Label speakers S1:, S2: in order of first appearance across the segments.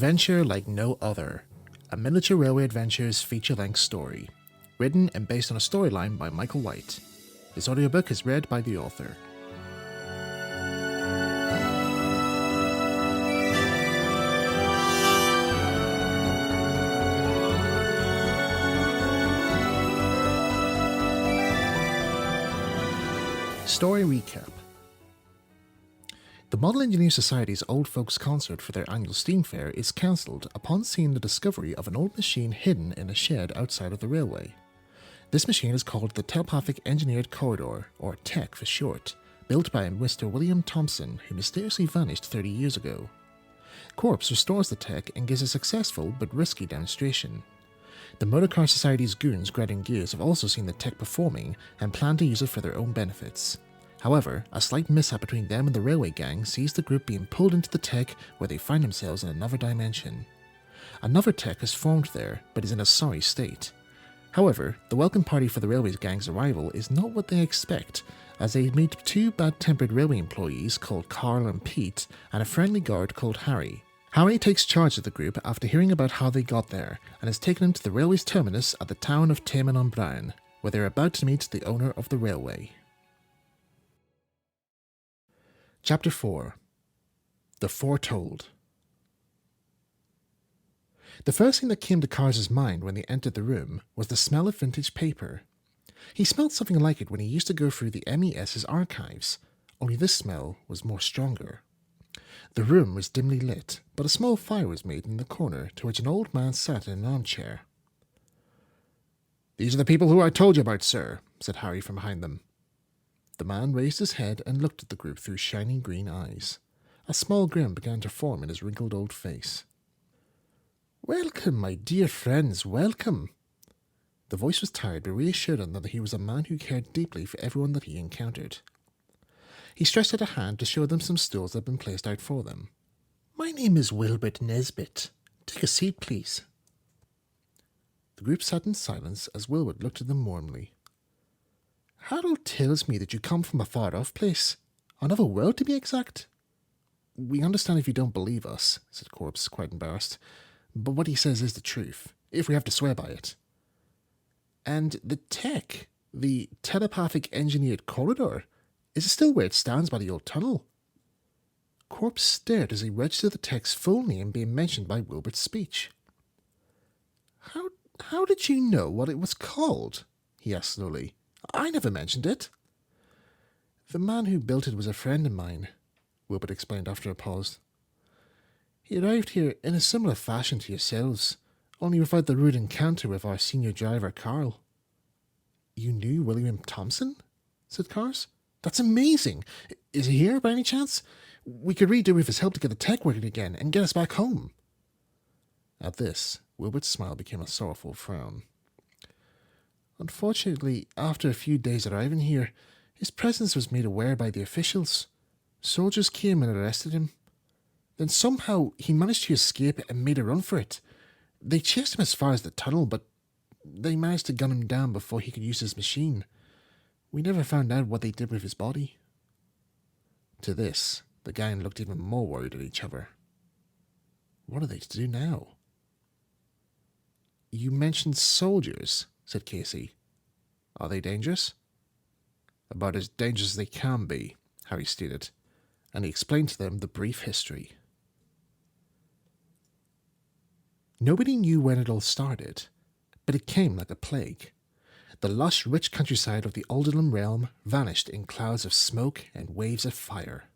S1: Adventure Like No Other, a miniature railway adventures feature-length story, written and based on a storyline by Michael White. This audiobook is read by the author. Story recap. The Model Engineer Society's Old Folks Concert for their annual steam fair is cancelled upon seeing the discovery of an old machine hidden in a shed outside of the railway. This machine is called the Telepathic Engineered Corridor, or TEC for short, built by Mr. William Thompson, who mysteriously vanished 30 years ago. Corpse restores the TEC and gives a successful but risky demonstration. The Motorcar Society's goons grinding gears have also seen the TEC performing and plan to use it for their own benefits. However, a slight mishap between them and the railway gang sees the group being pulled into the TEC, where they find themselves in another dimension. Another TEC has formed there, but is in a sorry state. However, the welcome party for the railway gang's arrival is not what they expect, as they meet two bad-tempered railway employees called Carl and Pete, and a friendly guard called Harry. Harry takes charge of the group after hearing about how they got there, and is taken them to the railway's terminus at the town of Taman-on-Brine, where they are about to meet the owner of the railway. Chapter 4. The Foretold. The first thing that came to Cars's mind when they entered the room was the smell of vintage paper. He smelled something like it when he used to go through the MES's archives, only this smell was more stronger. The room was dimly lit, but a small fire was made in the corner to which an old man sat in an armchair. "These are the people who I told you about, sir," said Harry from behind them. The man raised his head and looked at the group through shining green eyes. A small grin began to form in his wrinkled old face. "Welcome, my dear friends, welcome." The voice was tired, but reassured them that he was a man who cared deeply for everyone that he encountered. He stretched out a hand to show them some stools that had been placed out for them. "My name is Wilbert Nesbit. Take a seat, please." The group sat in silence as Wilbert looked at them warmly. "Harold tells me that you come from a far-off place. Another world, to be exact." "We understand if you don't believe us," said Corpse, quite embarrassed. "But what he says is the truth, if we have to swear by it." "And the TEC, the Telepathic Engineered Corridor, is it still where it stands by the old tunnel?" Corpse stared as he registered the TEC's full name being mentioned by Wilbert's speech. How did you know what it was called?" he asked slowly. "I never mentioned it." "The man who built it was a friend of mine," Wilbert explained after a pause. "He arrived here in a similar fashion to yourselves, only without the rude encounter with our senior driver, Carl." "You knew William Thompson?" said Cars. "That's amazing. Is he here by any chance? We could really do with his help to get the TEC working again and get us back home." At this, Wilbert's smile became a sorrowful frown. "Unfortunately, after a few days arriving here, his presence was made aware by the officials. Soldiers came and arrested him. Then somehow he managed to escape and made a run for it. They chased him as far as the tunnel, but they managed to gun him down before he could use his machine. We never found out what they did with his body." To this, the gang looked even more worried at each other. What are they to do now? "You mentioned soldiers," said Casey. "Are they dangerous?" "About as dangerous as they can be," Harry stated, and he explained to them the brief history. Nobody knew when it all started, but it came like a plague. The lush, rich countryside of the Aldenham realm vanished in clouds of smoke and waves of fire.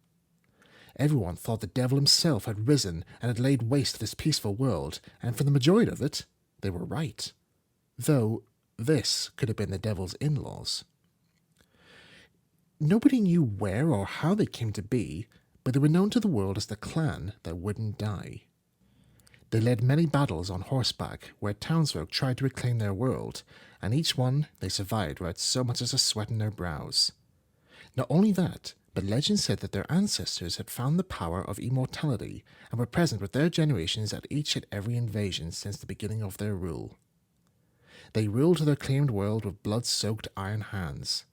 S1: Everyone thought the devil himself had risen and had laid waste this peaceful world, and for the majority of it, they were right. Though this could have been the devil's in-laws. Nobody knew where or how they came to be, but they were known to the world as the clan that wouldn't die. They led many battles on horseback, where townsfolk tried to reclaim their world, and each one they survived without so much as a sweat in their brows. Not only that, but legend said that their ancestors had found the power of immortality, and were present with their generations at each and every invasion since the beginning of their rule. They ruled their claimed world with blood-soaked iron hands.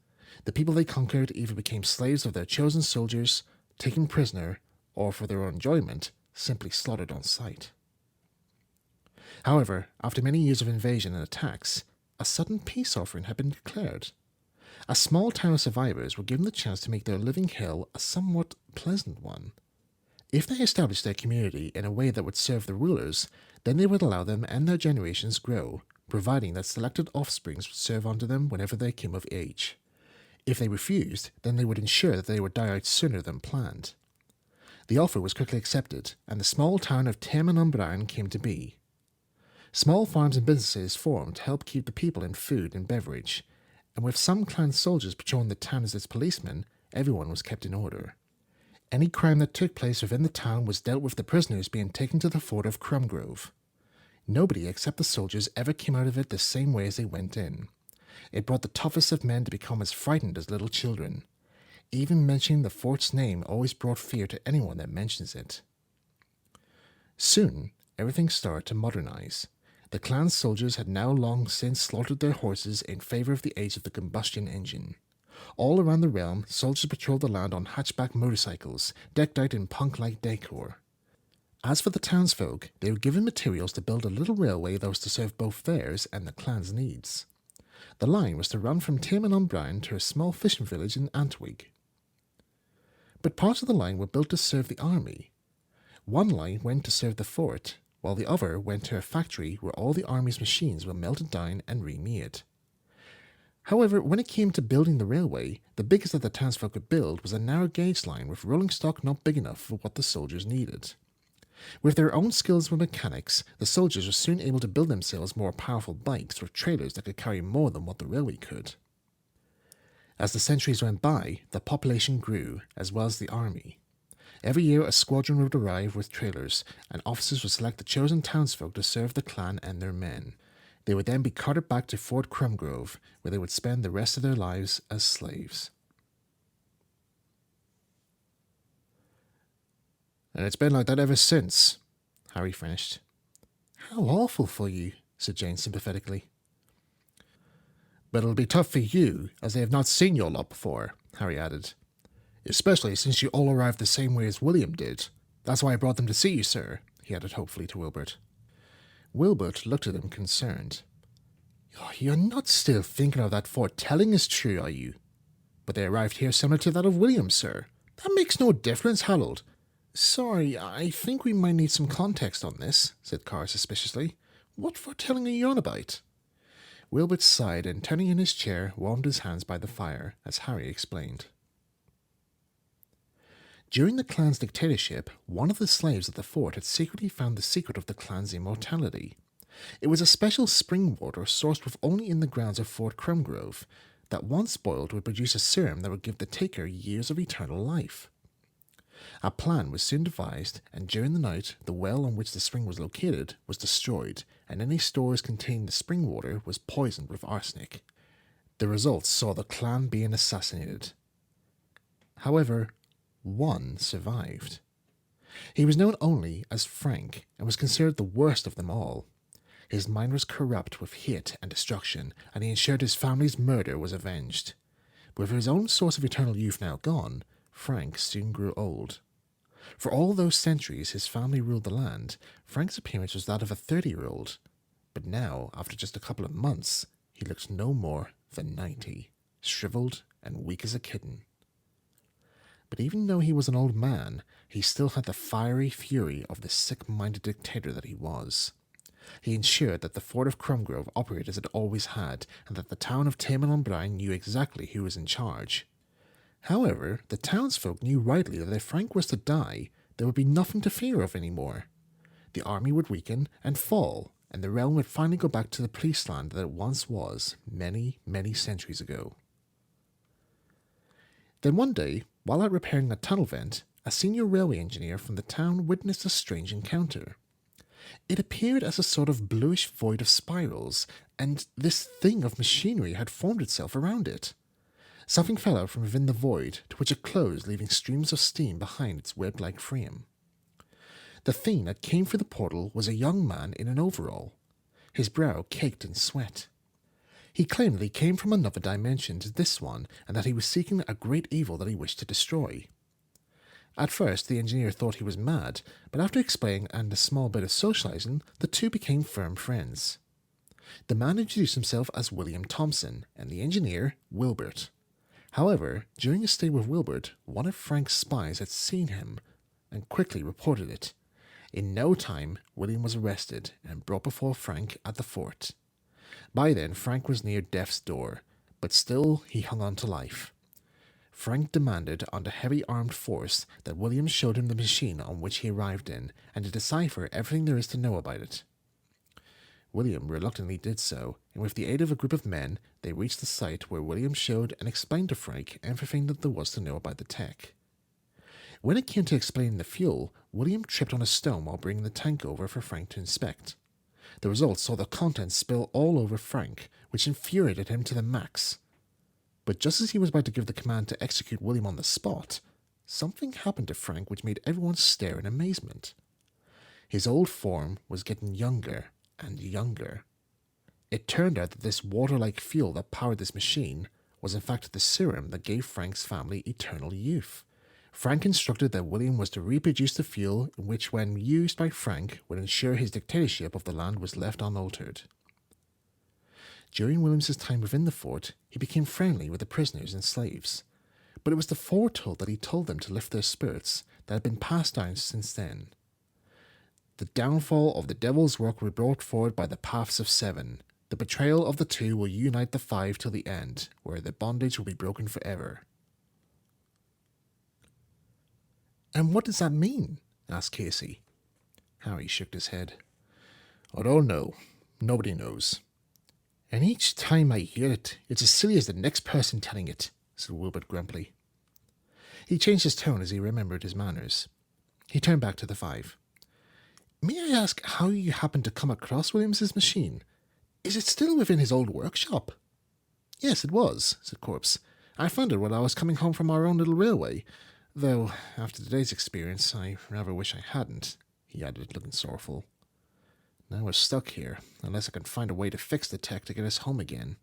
S1: The people they conquered either became slaves of their chosen soldiers, taken prisoner, or for their own enjoyment, simply slaughtered on sight. However, after many years of invasion and attacks, a sudden peace offering had been declared. A small town of survivors were given the chance to make their living hell a somewhat pleasant one. If they established their community in a way that would serve the rulers, then they would allow them and their generations grow, providing that selected offsprings would serve under them whenever they came of age. If they refused, then they would ensure that they would die out sooner than planned. The offer was quickly accepted, and the small town of Teman came to be. Small farms and businesses formed to help keep the people in food and beverage, and with some clan soldiers patrolling the town as its policemen, everyone was kept in order. Any crime that took place within the town was dealt with the prisoners being taken to the fort of Crumgrove. Nobody except the soldiers ever came out of it the same way as they went in. It brought the toughest of men to become as frightened as little children. Even mentioning the fort's name always brought fear to anyone that mentions it. Soon, everything started to modernize. The clan's soldiers had now long since slaughtered their horses in favor of the age of the combustion engine. All around the realm, soldiers patrolled the land on hatchback motorcycles, decked out in punk-like decor. As for the townsfolk, they were given materials to build a little railway that was to serve both theirs and the clan's needs. The line was to run from Teman to a small fishing village in Antwig. But parts of the line were built to serve the army. One line went to serve the fort, while the other went to a factory where all the army's machines were melted down and remade. However, when it came to building the railway, the biggest that the townsfolk could build was a narrow gauge line with rolling stock not big enough for what the soldiers needed. With their own skills with mechanics, the soldiers were soon able to build themselves more powerful bikes or trailers that could carry more than what the railway could. As the centuries went by, the population grew, as well as the army. Every year a squadron would arrive with trailers, and officers would select the chosen townsfolk to serve the clan and their men. They would then be carted back to Fort Crumgrove, where they would spend the rest of their lives as slaves. And it's been like that ever since, Harry finished. How awful for you, said Jane sympathetically. But it'll be tough for you, as they have not seen your lot before, Harry added. Especially since you all arrived the same way as William did. That's why I brought them to see you, sir, he added hopefully to Wilbert. Wilbert looked at him concerned. Oh, you're not still thinking of that foretelling is true, are you? But they arrived here similar to that of William, sir. That makes no difference, Harold. Sorry, I think we might need some context on this, said Carr suspiciously. What foretelling are you on about? Wilbert sighed and, turning in his chair, warmed his hands by the fire, as Harry explained. During the clan's dictatorship, one of the slaves at the fort had secretly found the secret of the clan's immortality. It was a special spring water sourced with only in the grounds of Fort Crumgrove, that once boiled would produce a serum that would give the taker years of eternal life. A plan was soon devised, and during the night, the well on which the spring was located was destroyed, and any stores containing the spring water was poisoned with arsenic. The results saw the clan being assassinated. However, one survived. He was known only as Frank, and was considered the worst of them all. His mind was corrupt with hate and destruction, and he ensured his family's murder was avenged. With his own source of eternal youth now gone, Frank soon grew old. For all those centuries his family ruled the land, Frank's appearance was that of a 30-year-old. But now, after just a couple of months, he looked no more than 90, shriveled and weak as a kitten. But even though he was an old man, he still had the fiery fury of the sick-minded dictator that he was. He ensured that the fort of Crumgrove operated as it always had, and that the town of Teman knew exactly who was in charge. However, the townsfolk knew rightly that if Frank was to die, there would be nothing to fear of anymore. The army would weaken and fall, and the realm would finally go back to the police land that it once was, many, many centuries ago. Then one day, while out repairing a tunnel vent, a senior railway engineer from the town witnessed a strange encounter. It appeared as a sort of bluish void of spirals, and this thing of machinery had formed itself around it. Something fell out from within the void, to which it closed, leaving streams of steam behind its web-like frame. The thing that came through the portal was a young man in an overall, his brow caked in sweat. He claimed that he came from another dimension to this one, and that he was seeking a great evil that he wished to destroy. At first, the engineer thought he was mad, but after explaining and a small bit of socialising, the two became firm friends. The man introduced himself as William Thompson, and the engineer, Wilbert. However, during his stay with Wilbert, one of Frank's spies had seen him and quickly reported it. In no time, William was arrested and brought before Frank at the fort. By then, Frank was near death's door, but still he hung on to life. Frank demanded under heavy armed force that William showed him the machine on which he arrived in, and to decipher everything there is to know about it. William reluctantly did so, and with the aid of a group of men, they reached the site where William showed and explained to Frank everything that there was to know about the tech. When it came to explaining the fuel, William tripped on a stone while bringing the tank over for Frank to inspect. The result saw the contents spill all over Frank, which infuriated him to the max. But just as he was about to give the command to execute William on the spot, something happened to Frank which made everyone stare in amazement. His old form was getting younger and younger. It turned out that this water-like fuel that powered this machine was in fact the serum that gave Frank's family eternal youth. Frank instructed that William was to reproduce the fuel, which when used by Frank would ensure his dictatorship of the land was left unaltered. During William's time within the fort, he became friendly with the prisoners and slaves, but it was the foretold that he told them to lift their spirits that had been passed down since then. The downfall of the devil's work will be brought forward by the paths of seven. The betrayal of the two will unite the five till the end, where the bondage will be broken forever. "And what does that mean?" asked Casey. Harry shook his head. "I don't know. Nobody knows. And each time I hear it, it's as silly as the next person telling it," said Wilbert grumpily. He changed his tone as he remembered his manners. He turned back to the five. "May I ask how you happened to come across Williams's machine? Is it still within his old workshop?" "Yes, it was," said Corpse. "I found it when I was coming home from our own little railway. Though, after today's experience, I rather wish I hadn't," he added, looking sorrowful. "Now we're stuck here, unless I can find a way to fix the tech to get us home again."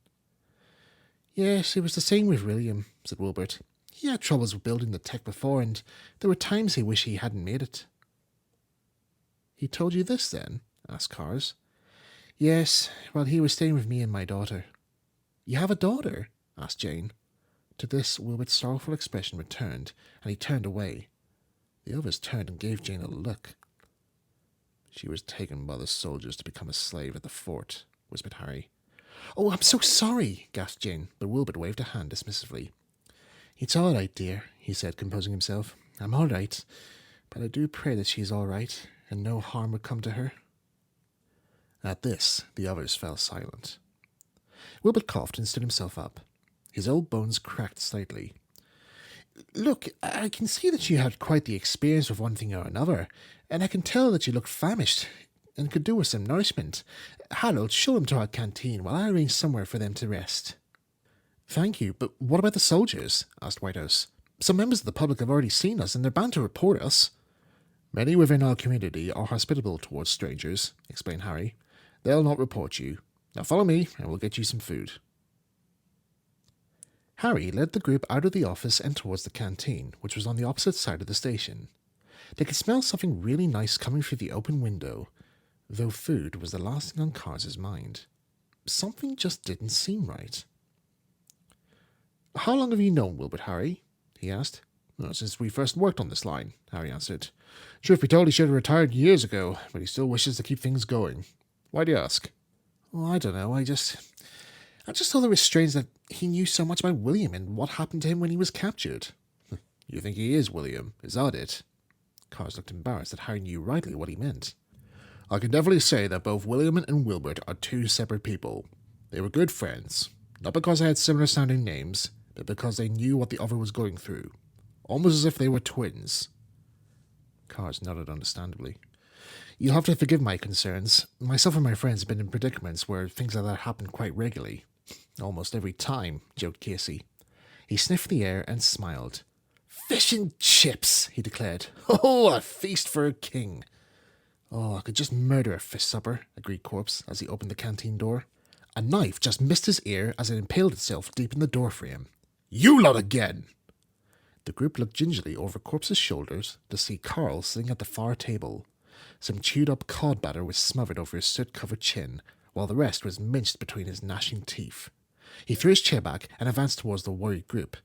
S1: "Yes, it was the same with William," said Wilbert. "He had troubles with building the tech before, and there were times he wished he hadn't made it." "He told you this, then?" asked Cars. "Yes, while he was staying with me and my daughter." "You have a daughter?" asked Jane. To this, Wilbert's sorrowful expression returned, and he turned away. The others turned and gave Jane a look. "She was taken by the soldiers to become a slave at the fort," whispered Harry. "Oh, I'm so sorry," gasped Jane, but Wilbert waved a hand dismissively. "It's all right, dear," he said, composing himself. "I'm all right, but I do pray that she's all right, and no harm would come to her." At this, the others fell silent. Wilbert coughed and stood himself up. His old bones cracked slightly. "Look, I can see that you had quite the experience with one thing or another, and I can tell that you look famished and could do with some nourishment. Harold, show them to our canteen while I arrange somewhere for them to rest." "Thank you, but what about the soldiers?" asked Whitehouse. "Some members of the public have already seen us, and they're bound to report us." "Many within our community are hospitable towards strangers," explained Harry. "They'll not report you. Now follow me, and we'll get you some food." Harry led the group out of the office and towards the canteen, which was on the opposite side of the station. They could smell something really nice coming through the open window, though food was the last thing on Cars's mind. Something just didn't seem right. "How long have you known Wilbert, Harry?" he asked. "Well, since we first worked on this line," Harry answered. "Truth be told, he should have retired years ago, but he still wishes to keep things going. Why do you ask?" "Well, I don't know, I just thought it was strange that he knew so much about William and what happened to him when he was captured." "You think he is William? Is that it?" Cars looked embarrassed that Harry knew rightly what he meant. "I can definitely say that both William and Wilbert are two separate people. They were good friends, not because they had similar sounding names, but because they knew what the other was going through. Almost as if they were twins." Cars nodded understandably. "You'll have to forgive my concerns. Myself and my friends have been in predicaments where things like that happen quite regularly." "Almost every time," joked Casey. He sniffed the air and smiled. "Fish and chips," he declared. "Oh, a feast for a king." "Oh, I could just murder a fish supper," agreed Corpse as he opened the canteen door. A knife just missed his ear as it impaled itself deep in the doorframe. "You lot again!" The group looked gingerly over Corpse's shoulders to see Carl sitting at the far table. Some chewed-up cod batter was smothered over his soot-covered chin, while the rest was minced between his gnashing teeth. He threw his chair back and advanced towards the worried group.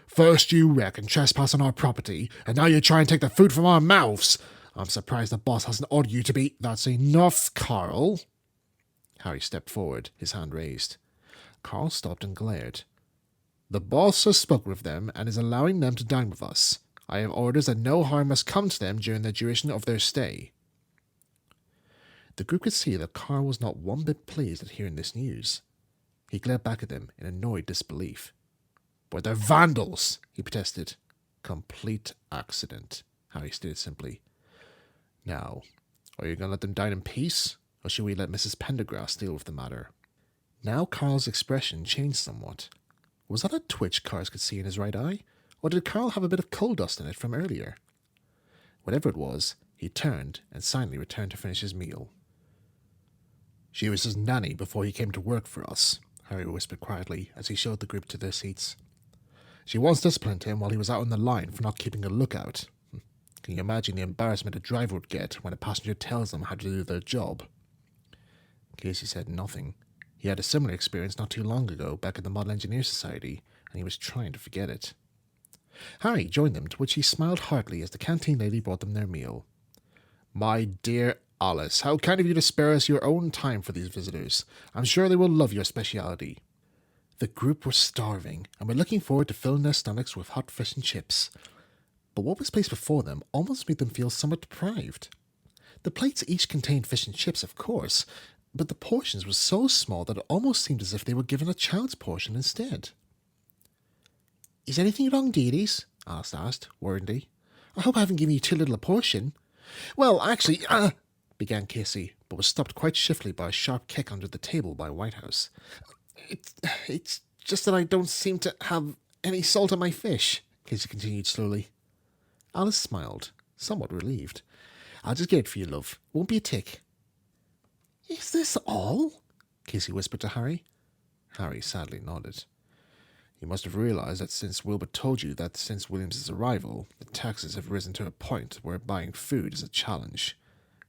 S1: "First you wreck and trespass on our property, and now you try and take the food from our mouths! I'm surprised the boss hasn't ordered you to be—" "That's enough, Carl!" Harry stepped forward, his hand raised. Carl stopped and glared. "The boss has spoken with them and is allowing them to dine with us. I have orders that no harm must come to them during the duration of their stay." The group could see that Carl was not one bit pleased at hearing this news. He glared back at them in annoyed disbelief. "But they're vandals!" he protested. "Complete accident," Harry stated simply. "Now, are you going to let them dine in peace, or should we let Mrs. Pendergrass deal with the matter?" Now Carl's expression changed somewhat. Was that a twitch Cars could see in his right eye, or did Carl have a bit of coal dust in it from earlier? Whatever it was, he turned and silently returned to finish his meal. "She was his nanny before he came to work for us," Harry whispered quietly as he showed the group to their seats. "She once disciplined him while he was out on the line for not keeping a lookout. Can you imagine the embarrassment a driver would get when a passenger tells them how to do their job?" Casey said nothing. He had a similar experience not too long ago back at the Model Engineer Society, and he was trying to forget it. Harry joined them, to which he smiled heartily as the canteen lady brought them their meal. "My dear Alice, how kind of you to spare us your own time for these visitors. I'm sure they will love your speciality." The group were starving, and were looking forward to filling their stomachs with hot fish and chips. But what was placed before them almost made them feel somewhat deprived. The plates each contained fish and chips, of course, but the portions were so small that it almost seemed as if they were given a child's portion instead. "Is anything wrong, dearies?" Alice asked, worriedly. "I hope I haven't given you too little a portion." "Well, actually, began Casey, but was stopped quite shiftily by a sharp kick under the table by Whitehouse. It's just that I don't seem to have any salt on my fish," Casey continued slowly. Alice smiled, somewhat relieved. "I'll just get it for you, love. Won't be a tick." "Is this all?" Casey whispered to Harry. Harry sadly nodded. "You must have realized that since Wilbur told you that since Williams's arrival, the taxes have risen to a point where buying food is a challenge.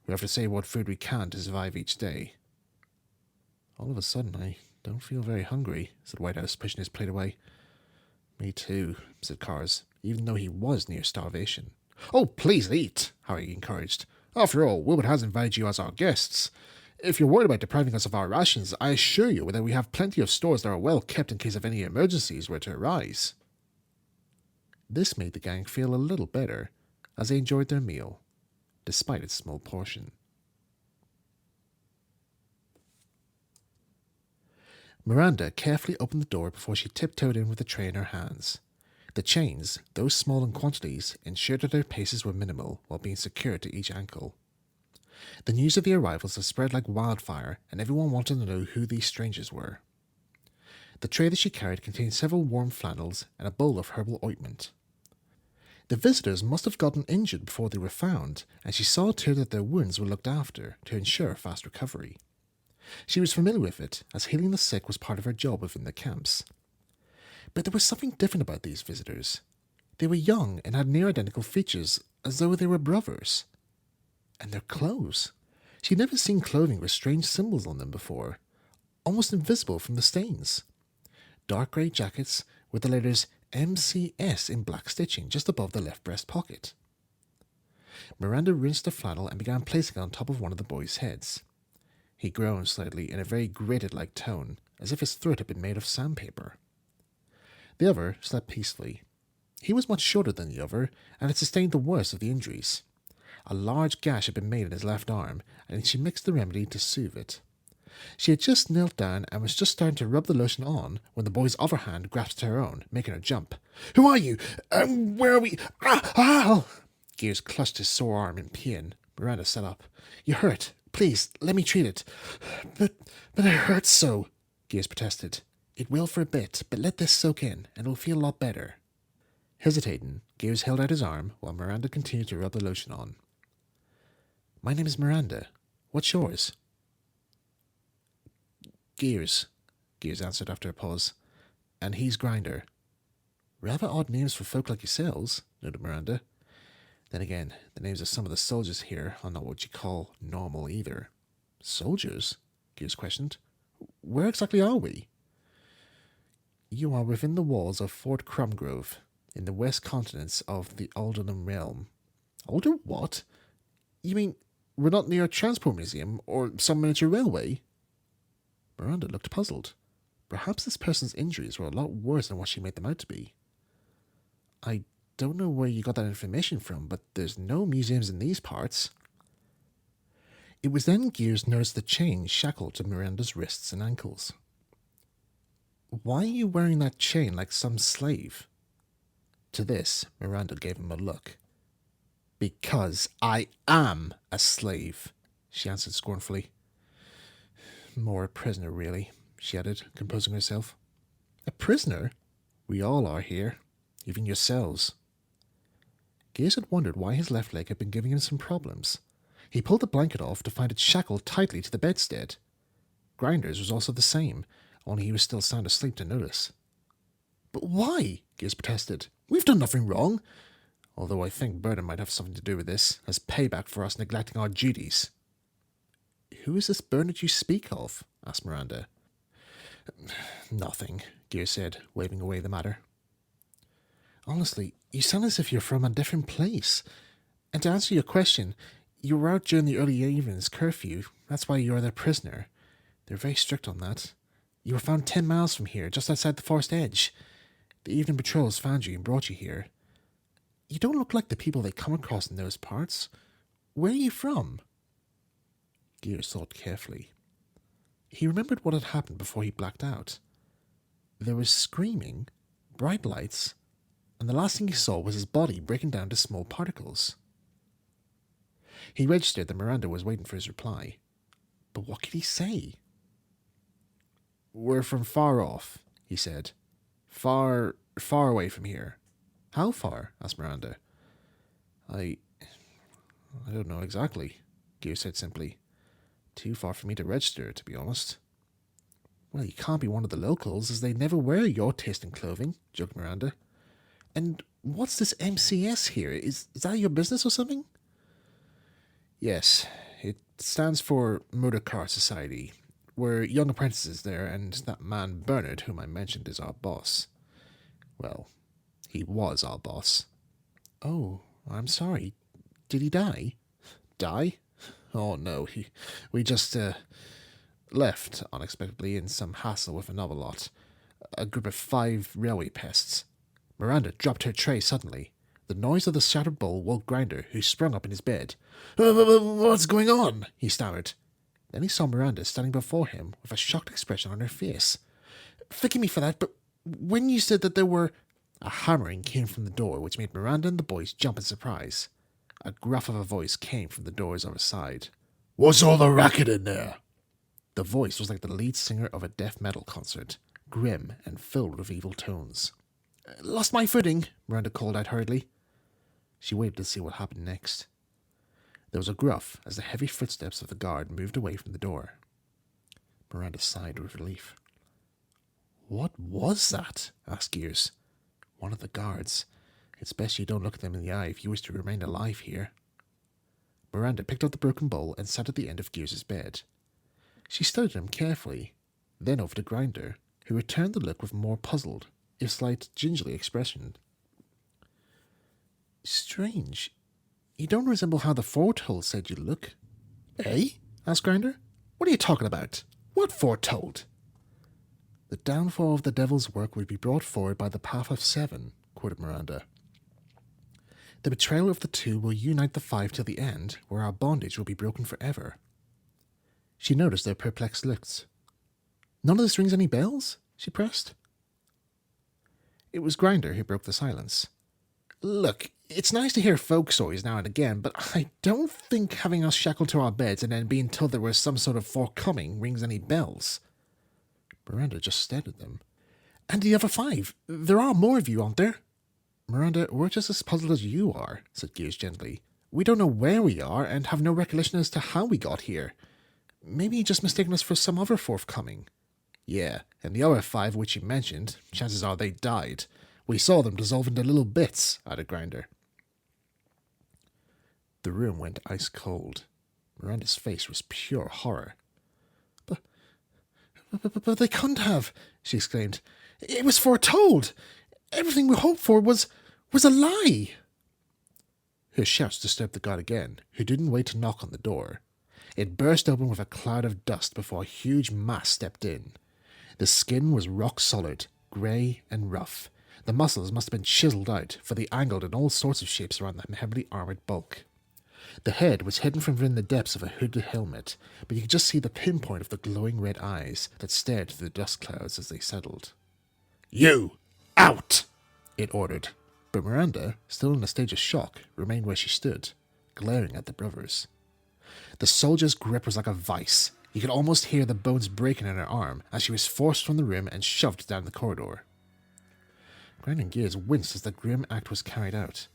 S1: We have to save what food we can to survive each day." "All of a sudden, I don't feel very hungry," said Whitehouse, pushing his plate away. "Me too," said Cars, even though he was near starvation. "Oh, please eat," Harry encouraged. "After all, Wilbur has invited you as our guests. If you're worried about depriving us of our rations, I assure you that we have plenty of stores that are well kept in case of any emergencies were to arise." This made the gang feel a little better as they enjoyed their meal, despite its small portion. Miranda carefully opened the door before she tiptoed in with the tray in her hands. The chains, though small in quantities, ensured that their paces were minimal while being secured to each ankle. The news of the arrivals had spread like wildfire, and everyone wanted to know who these strangers were. The tray that she carried contained several warm flannels and a bowl of herbal ointment. The visitors must have gotten injured before they were found, and she saw to it that their wounds were looked after to ensure fast recovery. She was familiar with it, as healing the sick was part of her job within the camps. But there was something different about these visitors. They were young and had near identical features, as though they were brothers. And their clothes. She had never seen clothing with strange symbols on them before, almost invisible from the stains. Dark grey jackets with the letters MCS in black stitching just above the left breast pocket. Miranda rinsed the flannel and began placing it on top of one of the boys' heads. He groaned slightly in a very grated-like tone, as if his throat had been made of sandpaper. The other slept peacefully. He was much shorter than the other, and had sustained the worst of the injuries. A large gash had been made in his left arm, and she mixed the remedy to soothe it. She had just knelt down and was just starting to rub the lotion on when the boy's other hand grasped her own, making her jump. "Who are you? Where are we? Ah!" Gears clutched his sore arm in pain. Miranda sat up. "You hurt. Please, let me treat it." But it hurts so," Gears protested. "It will for a bit, but let this soak in, and it'll feel a lot better." Hesitating, Gears held out his arm while Miranda continued to rub the lotion on. "My name is Miranda. What's yours?" Gears answered after a pause. "And he's Grinder." Rather odd names for folk like yourselves, noted Miranda. Then again, the names of some of the soldiers here are not what you call normal either. Soldiers? Gears questioned. Where exactly are we? You are within the walls of Fort Crumgrove, in the west continents of the Aldenham realm. Alder what? You mean we're not near a transport museum or some miniature railway? Miranda looked puzzled. Perhaps this person's injuries were a lot worse than what she made them out to be. I don't know where you got that information from, but there's no museums in these parts. It was then Gears noticed the chain shackled to Miranda's wrists and ankles. Why are you wearing that chain like some slave? To this, Miranda gave him a look. Because I am a slave, she answered scornfully. More a prisoner, really, she added, composing herself. A prisoner? We all are here, even yourselves. Gears had wondered why his left leg had been giving him some problems. He pulled the blanket off to find it shackled tightly to the bedstead. Grinder's was also the same, only he was still sound asleep to notice. But why? Gears protested. We've done nothing wrong. Although I think Burden might have something to do with this, as payback for us neglecting our duties. Who is this Bernard you speak of? Asked Miranda. Nothing, Gears said, waving away the matter. Honestly, you sound as if you're from a different place. And to answer your question, you were out during the early evening's curfew. That's why you are their prisoner. They're very strict on that. You were found 10 miles from here, just outside the forest edge. The evening patrols found you and brought you here. You don't look like the people they come across in those parts. Where are you from? Gears thought carefully. He remembered what had happened before he blacked out. There was screaming, bright lights, and the last thing he saw was his body breaking down to small particles. He registered that Miranda was waiting for his reply. But what could he say? We're from far off, he said. Far away from here. How far? Asked Miranda. I don't know exactly, Gears said simply. Too far for me to register, to be honest. Well, you can't be one of the locals, as they never wear your taste in clothing, joked Miranda. And what's this MCS here? Is that your business or something? Yes, it stands for Motor Car Society. We're young apprentices there, and that man Bernard, whom I mentioned, is our boss. Well, he was our boss. Oh, I'm sorry. Did he die? Die? Oh no, we just left unexpectedly in some hassle with another lot. A group of 5 railway pests. Miranda dropped her tray suddenly. The noise of the shattered bowl woke Grinder, who sprung up in his bed. What's going on? He stammered. Then he saw Miranda standing before him with a shocked expression on her face. Forgive me for that, but when you said that there were... A hammering came from the door, which made Miranda and the boys jump in surprise. A gruff of a voice came from the door's other side. What's all the racket in there? The voice was like the lead singer of a death metal concert, grim and filled with evil tones. Lost my footing, Miranda called out hurriedly. She waited to see what happened next. There was a gruff as the heavy footsteps of the guard moved away from the door. Miranda sighed with relief. What was that? Asked Gears. One of the guards. It's best you don't look at them in the eye if you wish to remain alive here. Miranda picked up the broken bowl and sat at the end of Gears's bed. She studied him carefully, then over to Grinder, who returned the look with a more puzzled, if slight, gingerly expression. Strange. You don't resemble how the foretold said you look. Eh? Asked Grinder. What are you talking about? What foretold? The downfall of the devil's work would be brought forward by the path of 7, quoted Miranda. The betrayal of the 2 will unite the 5 till the end, where our bondage will be broken forever. She noticed their perplexed looks. None of this rings any bells? She pressed. It was Grinder who broke the silence. Look, it's nice to hear folk stories now and again, but I don't think having us shackled to our beds and then being told there was some sort of forthcoming rings any bells. Miranda just stared at them. And the other 5. There are more of you, aren't there? Miranda, we're just as puzzled as you are, said Gears gently. We don't know where we are and have no recollection as to how we got here. Maybe you just mistaken us for some other forthcoming. Yeah, and the other 5 which you mentioned, chances are they died. We saw them dissolve into little bits, added Grinder. The room went ice cold. Miranda's face was pure horror. But they couldn't have, she exclaimed. It was foretold. Everything we hoped for was a lie. Her shouts disturbed the god again, who didn't wait to knock on the door. It burst open with a cloud of dust before a huge mass stepped in. The skin was rock solid, grey and rough. The muscles must have been chiseled out, for they angled in all sorts of shapes around the heavily armoured bulk. The head was hidden from within the depths of a hooded helmet, but you could just see the pinpoint of the glowing red eyes that stared through the dust clouds as they settled. You! Out! It ordered, but Miranda, still in a stage of shock, remained where she stood, glaring at the brothers. The soldier's grip was like a vice. You could almost hear the bones breaking in her arm as she was forced from the room and shoved down the corridor. Grind and Gears winced as the grim act was carried out.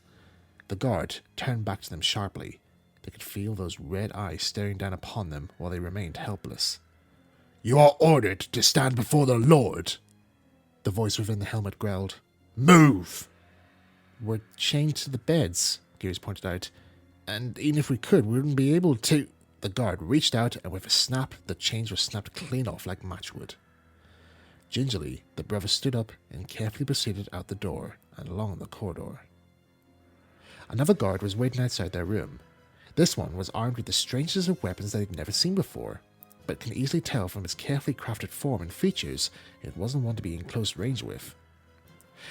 S1: The guard turned back to them sharply. They could feel those red eyes staring down upon them while they remained helpless. You are ordered to stand before the Lord, the voice within the helmet growled. Move! We're chained to the beds, Gears pointed out, and even if we could, we wouldn't be able to... The guard reached out, and with a snap, the chains were snapped clean off like matchwood. Gingerly, the brothers stood up and carefully proceeded out the door and along the corridor. Another guard was waiting outside their room. This one was armed with the strangest of weapons they'd never seen before, but can easily tell from its carefully crafted form and features it wasn't one to be in close range with.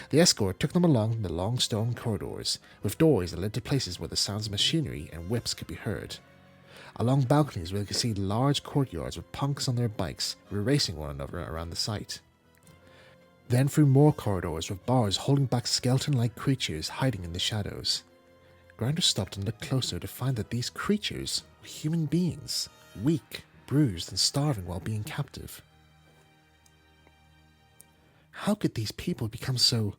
S1: The escort took them along the long stone corridors, with doors that led to places where the sounds of machinery and whips could be heard. Along balconies where they could see large courtyards with punks on their bikes racing one another around the site. Then through more corridors with bars holding back skeleton-like creatures hiding in the shadows. Grinder stopped and looked closer to find that these creatures were human beings, weak, bruised and starving while being captive. How could these people become so...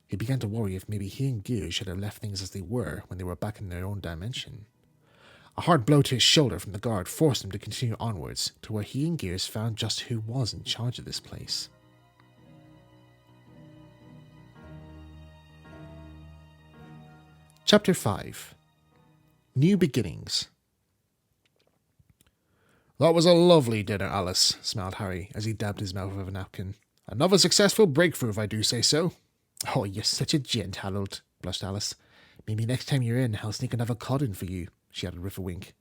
S1: He began to worry if maybe he and Gears should have left things as they were when they were back in their own dimension. A hard blow to his shoulder from the guard forced him to continue onwards to where he and Gears found just who was in charge of this place. Chapter 5. New Beginnings. That was a lovely dinner, Alice, smiled Harry as he dabbed his mouth with a napkin. Another successful breakthrough, if I do say so. Oh, you're such a gent, Harold, blushed Alice. Maybe next time you're in, I'll sneak another cod in for you, she added with a wink.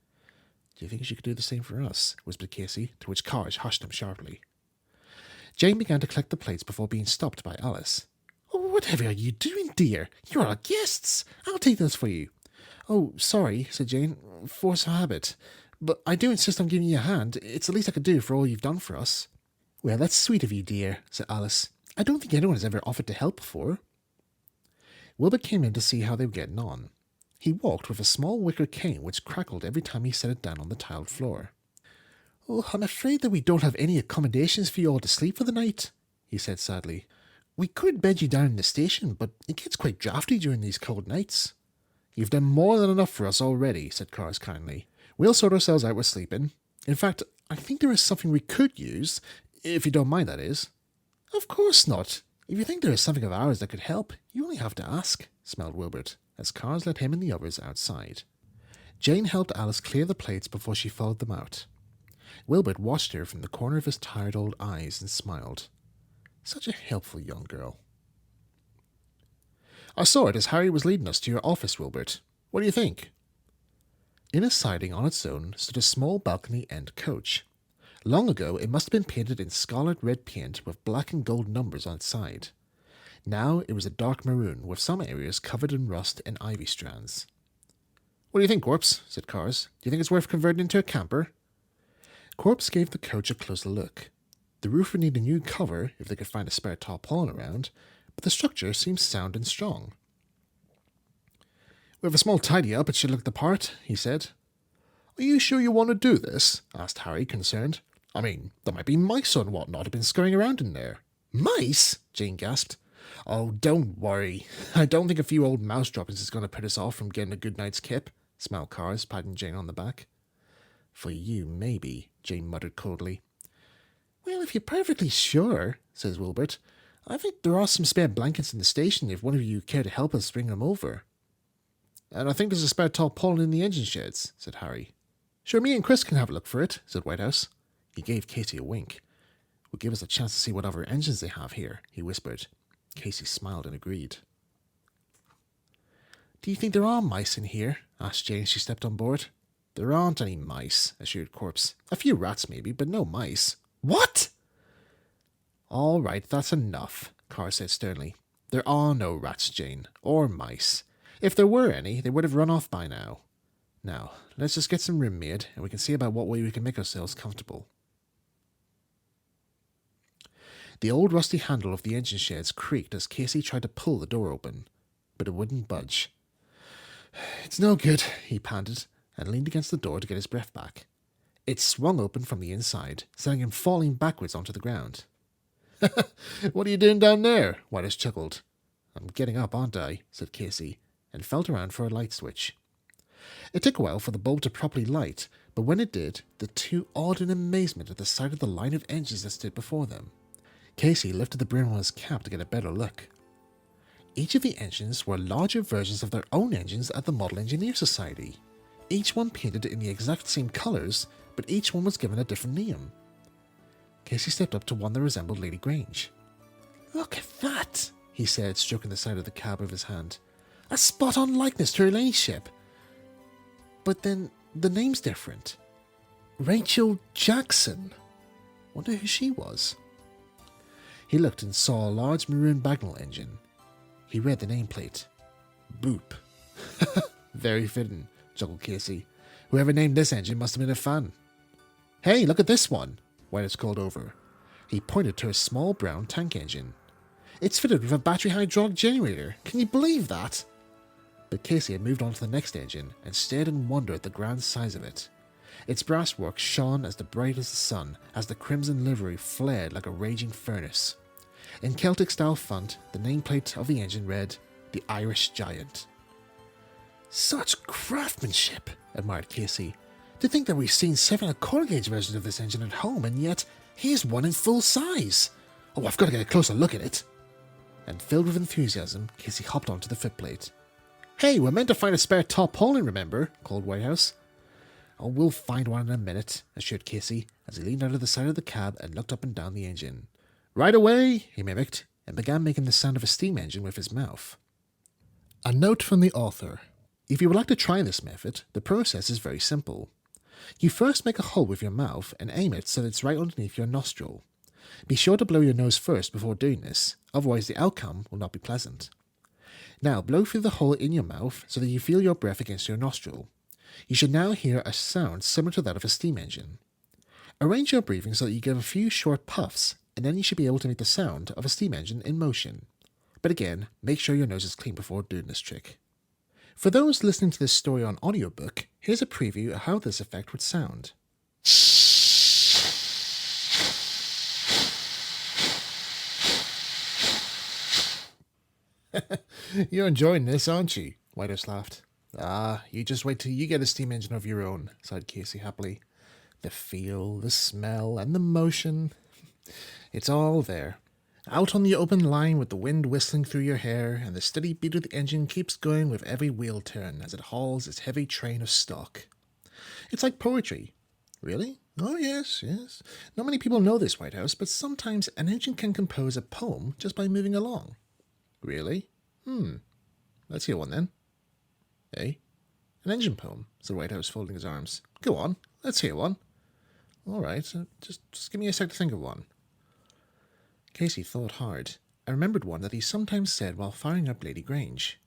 S1: Do you think she could do the same for us? Whispered Casey, to which Carge hushed him sharply. Jane began to collect the plates before being stopped by Alice. Oh, whatever are you doing, dear? You're our guests. I'll take those for you. Oh, sorry, said Jane. Force of habit. But I do insist on giving you a hand. It's the least I could do for all you've done for us. Well, that's sweet of you, dear, said Alice. I don't think anyone has ever offered to help before. Wilbur came in to see how they were getting on. He walked with a small wicker cane which crackled every time he set it down on the tiled floor. Oh, I'm afraid that we don't have any accommodations for you all to sleep for the night, he said sadly. We could bed you down in the station, but it gets quite draughty during these cold nights. You've done more than enough for us already, said Cars kindly. We'll sort ourselves out with sleeping. In fact, I think there is something we could use, if you don't mind, that is. Of course not. If you think there is something of ours that could help, you only have to ask, smiled Wilbert, as Cars led him and the others outside. Jane helped Alice clear the plates before she followed them out. Wilbert watched her from the corner of his tired old eyes and smiled. Such a helpful young girl. I saw it as Harry was leading us to your office, Wilbert. What do you think? In a siding on its own stood a small balcony-end coach. Long ago, it must have been painted in scarlet red paint with black and gold numbers on its side. Now it was a dark maroon, with some areas covered in rust and ivy strands. What do you think, Corpse? Said Cars. Do you think it's worth converting into a camper? Corpse gave the coach a closer look. The roof would need a new cover if they could find a spare tarpaulin around, but the structure seemed sound and strong. With a small tidy-up, it should look the part, he said. Are you sure you want to do this? Asked Harry, concerned. I mean, there might be mice and whatnot have been scurrying around in there. Mice? Jane gasped. Oh, don't worry. I don't think a few old mouse droppings is going to put us off from getting a good night's kip, smiled Cars, patting Jane on the back. For you, maybe, Jane muttered coldly. Well, if you're perfectly sure, says Wilbert, I think there are some spare blankets in the station if one of you care to help us bring them over. And I think there's a spare tarpaulin in the engine sheds, said Harry. Sure, me and Chris can have a look for it, said Whitehouse. He gave Casey a wink. Will give us a chance to see what other engines they have here, he whispered. Casey smiled and agreed. Do you think there are mice in here? Asked Jane as she stepped on board. There aren't any mice, assured Corpse. A few rats maybe, but no mice. What? All right, that's enough, Carr said sternly. There are no rats, Jane, or mice. If there were any, they would have run off by now. Now, let's just get some room made, and we can see about what way we can make ourselves comfortable. The old rusty handle of the engine sheds creaked as Casey tried to pull the door open, but it wouldn't budge. It's no good, he panted, and leaned against the door to get his breath back. It swung open from the inside, sending him falling backwards onto the ground. What are you doing down there? Whitehouse chuckled. I'm getting up, aren't I? Said Casey, and felt around for a light switch. It took a while for the bulb to properly light, but when it did, the two awed in amazement at the sight of the line of engines that stood before them. Casey lifted the brim on his cap to get a better look. Each of the engines were larger versions of their own engines at the Model Engineer Society. Each one painted in the exact same colours, but each one was given a different name. Casey stepped up to one that resembled Lady Grange. Look at that, he said, stroking the side of the cab with his hand. A spot-on likeness to her ladyship. But then the name's different. Rachel Jackson. Wonder who she was. He looked and saw a large maroon Bagnall engine. He read the nameplate. Boop. Very fitting, chuckled Casey. Whoever named this engine must have been a fan. Hey, look at this one, Whitehouse called over. He pointed to a small brown tank engine. It's fitted with a battery hydraulic generator. Can you believe that? But Casey had moved on to the next engine and stared in wonder at the grand size of it. Its brasswork shone as bright as the sun, as the crimson livery flared like a raging furnace. In Celtic-style font, the nameplate of the engine read, The Irish Giant. Such craftsmanship, admired Casey. To think that we've seen 7 quarter-gauge versions of this engine at home, and yet here's one in full size. Oh, I've got to get a closer look at it. And filled with enthusiasm, Casey hopped onto the footplate. Hey, we're meant to find a spare tarpaulin, remember? Called Whitehouse. Oh, we'll find one in a minute, assured Casey, as he leaned out of the side of the cab and looked up and down the engine. Right away, he mimicked, and began making the sound of a steam engine with his mouth. A note from the author. If you would like to try this method, the process is very simple. You first make a hole with your mouth and aim it so that it's right underneath your nostril. Be sure to blow your nose first before doing this, otherwise the outcome will not be pleasant. Now blow through the hole in your mouth so that you feel your breath against your nostril. You should now hear a sound similar to that of a steam engine. Arrange your breathing so that you give a few short puffs, and then you should be able to make the sound of a steam engine in motion. But again, make sure your nose is clean before doing this trick. For those listening to this story on audiobook, here's a preview of how this effect would sound. You're enjoying this, aren't you? Whitehouse laughed. Ah, you just wait till you get a steam engine of your own, sighed Casey happily. The feel, the smell, and the motion. It's all there. Out on the open line with the wind whistling through your hair, and the steady beat of the engine keeps going with every wheel turn as it hauls its heavy train of stock. It's like poetry. Really? Oh, yes, yes. Not many people know this, Whitehouse, but sometimes an engine can compose a poem just by moving along. Really? Let's hear one then. Eh? An engine poem, said Whitehouse, folding his arms. Go on, let's hear one. All right, just give me a sec to think of one. Casey thought hard, and remembered one that he sometimes said while firing up Lady Grange.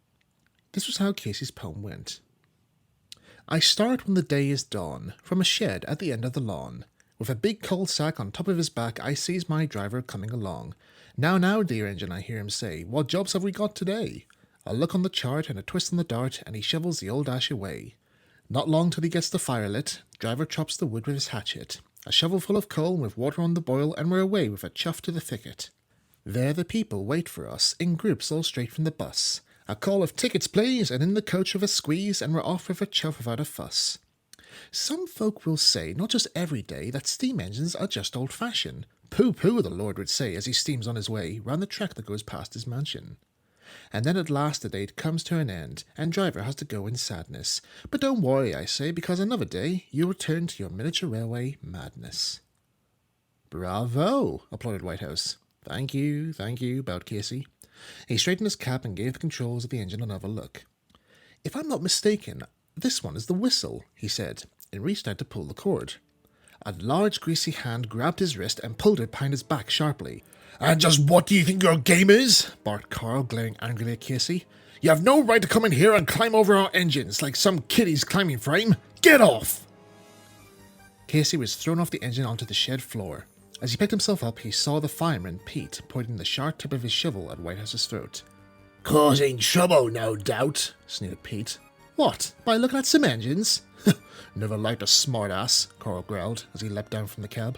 S1: This was how Casey's poem went. I start when the day is dawn, from a shed at the end of the lawn. With a big coal sack on top of his back, I sees my driver coming along. Now, dear engine, I hear him say, what jobs have we got today? A look on the chart and a twist on the dart, and he shovels the old ash away. Not long till he gets the fire lit, driver chops the wood with his hatchet. A shovel full of coal with water on the boil, and we're away with a chuff to the thicket. There the people wait for us, in groups all straight from the bus. A call of tickets, please, and in the coach with a squeeze, and we're off with a chuff without a fuss. Some folk will say, not just every day, that steam engines are just old-fashioned, Pooh-pooh, the Lord would say as he steams on his way round the track that goes past his mansion. And then at last the date comes to an end, and Driver has to go in sadness. But don't worry, I say, because another day you'll return to your miniature railway madness. Bravo, applauded Whitehouse. Thank you, bowed Casey. He straightened his cap and gave the controls of the engine another look. If I'm not mistaken, this one is the whistle, he said, and reached out to pull the cord. A large greasy hand grabbed his wrist and pulled it behind his back sharply. And just what do you think your game is? Barked Carl, glaring angrily at Casey. You have no right to come in here and climb over our engines like some kiddie's climbing frame. Get off! Casey was thrown off the engine onto the shed floor. As he picked himself up, he saw the fireman, Pete, pointing the sharp tip of his shovel at Whitehouse's throat. Causing trouble, no doubt, sneered Pete. What, by looking at some engines? Never liked a smart-ass, Carl growled as he leapt down from the cab.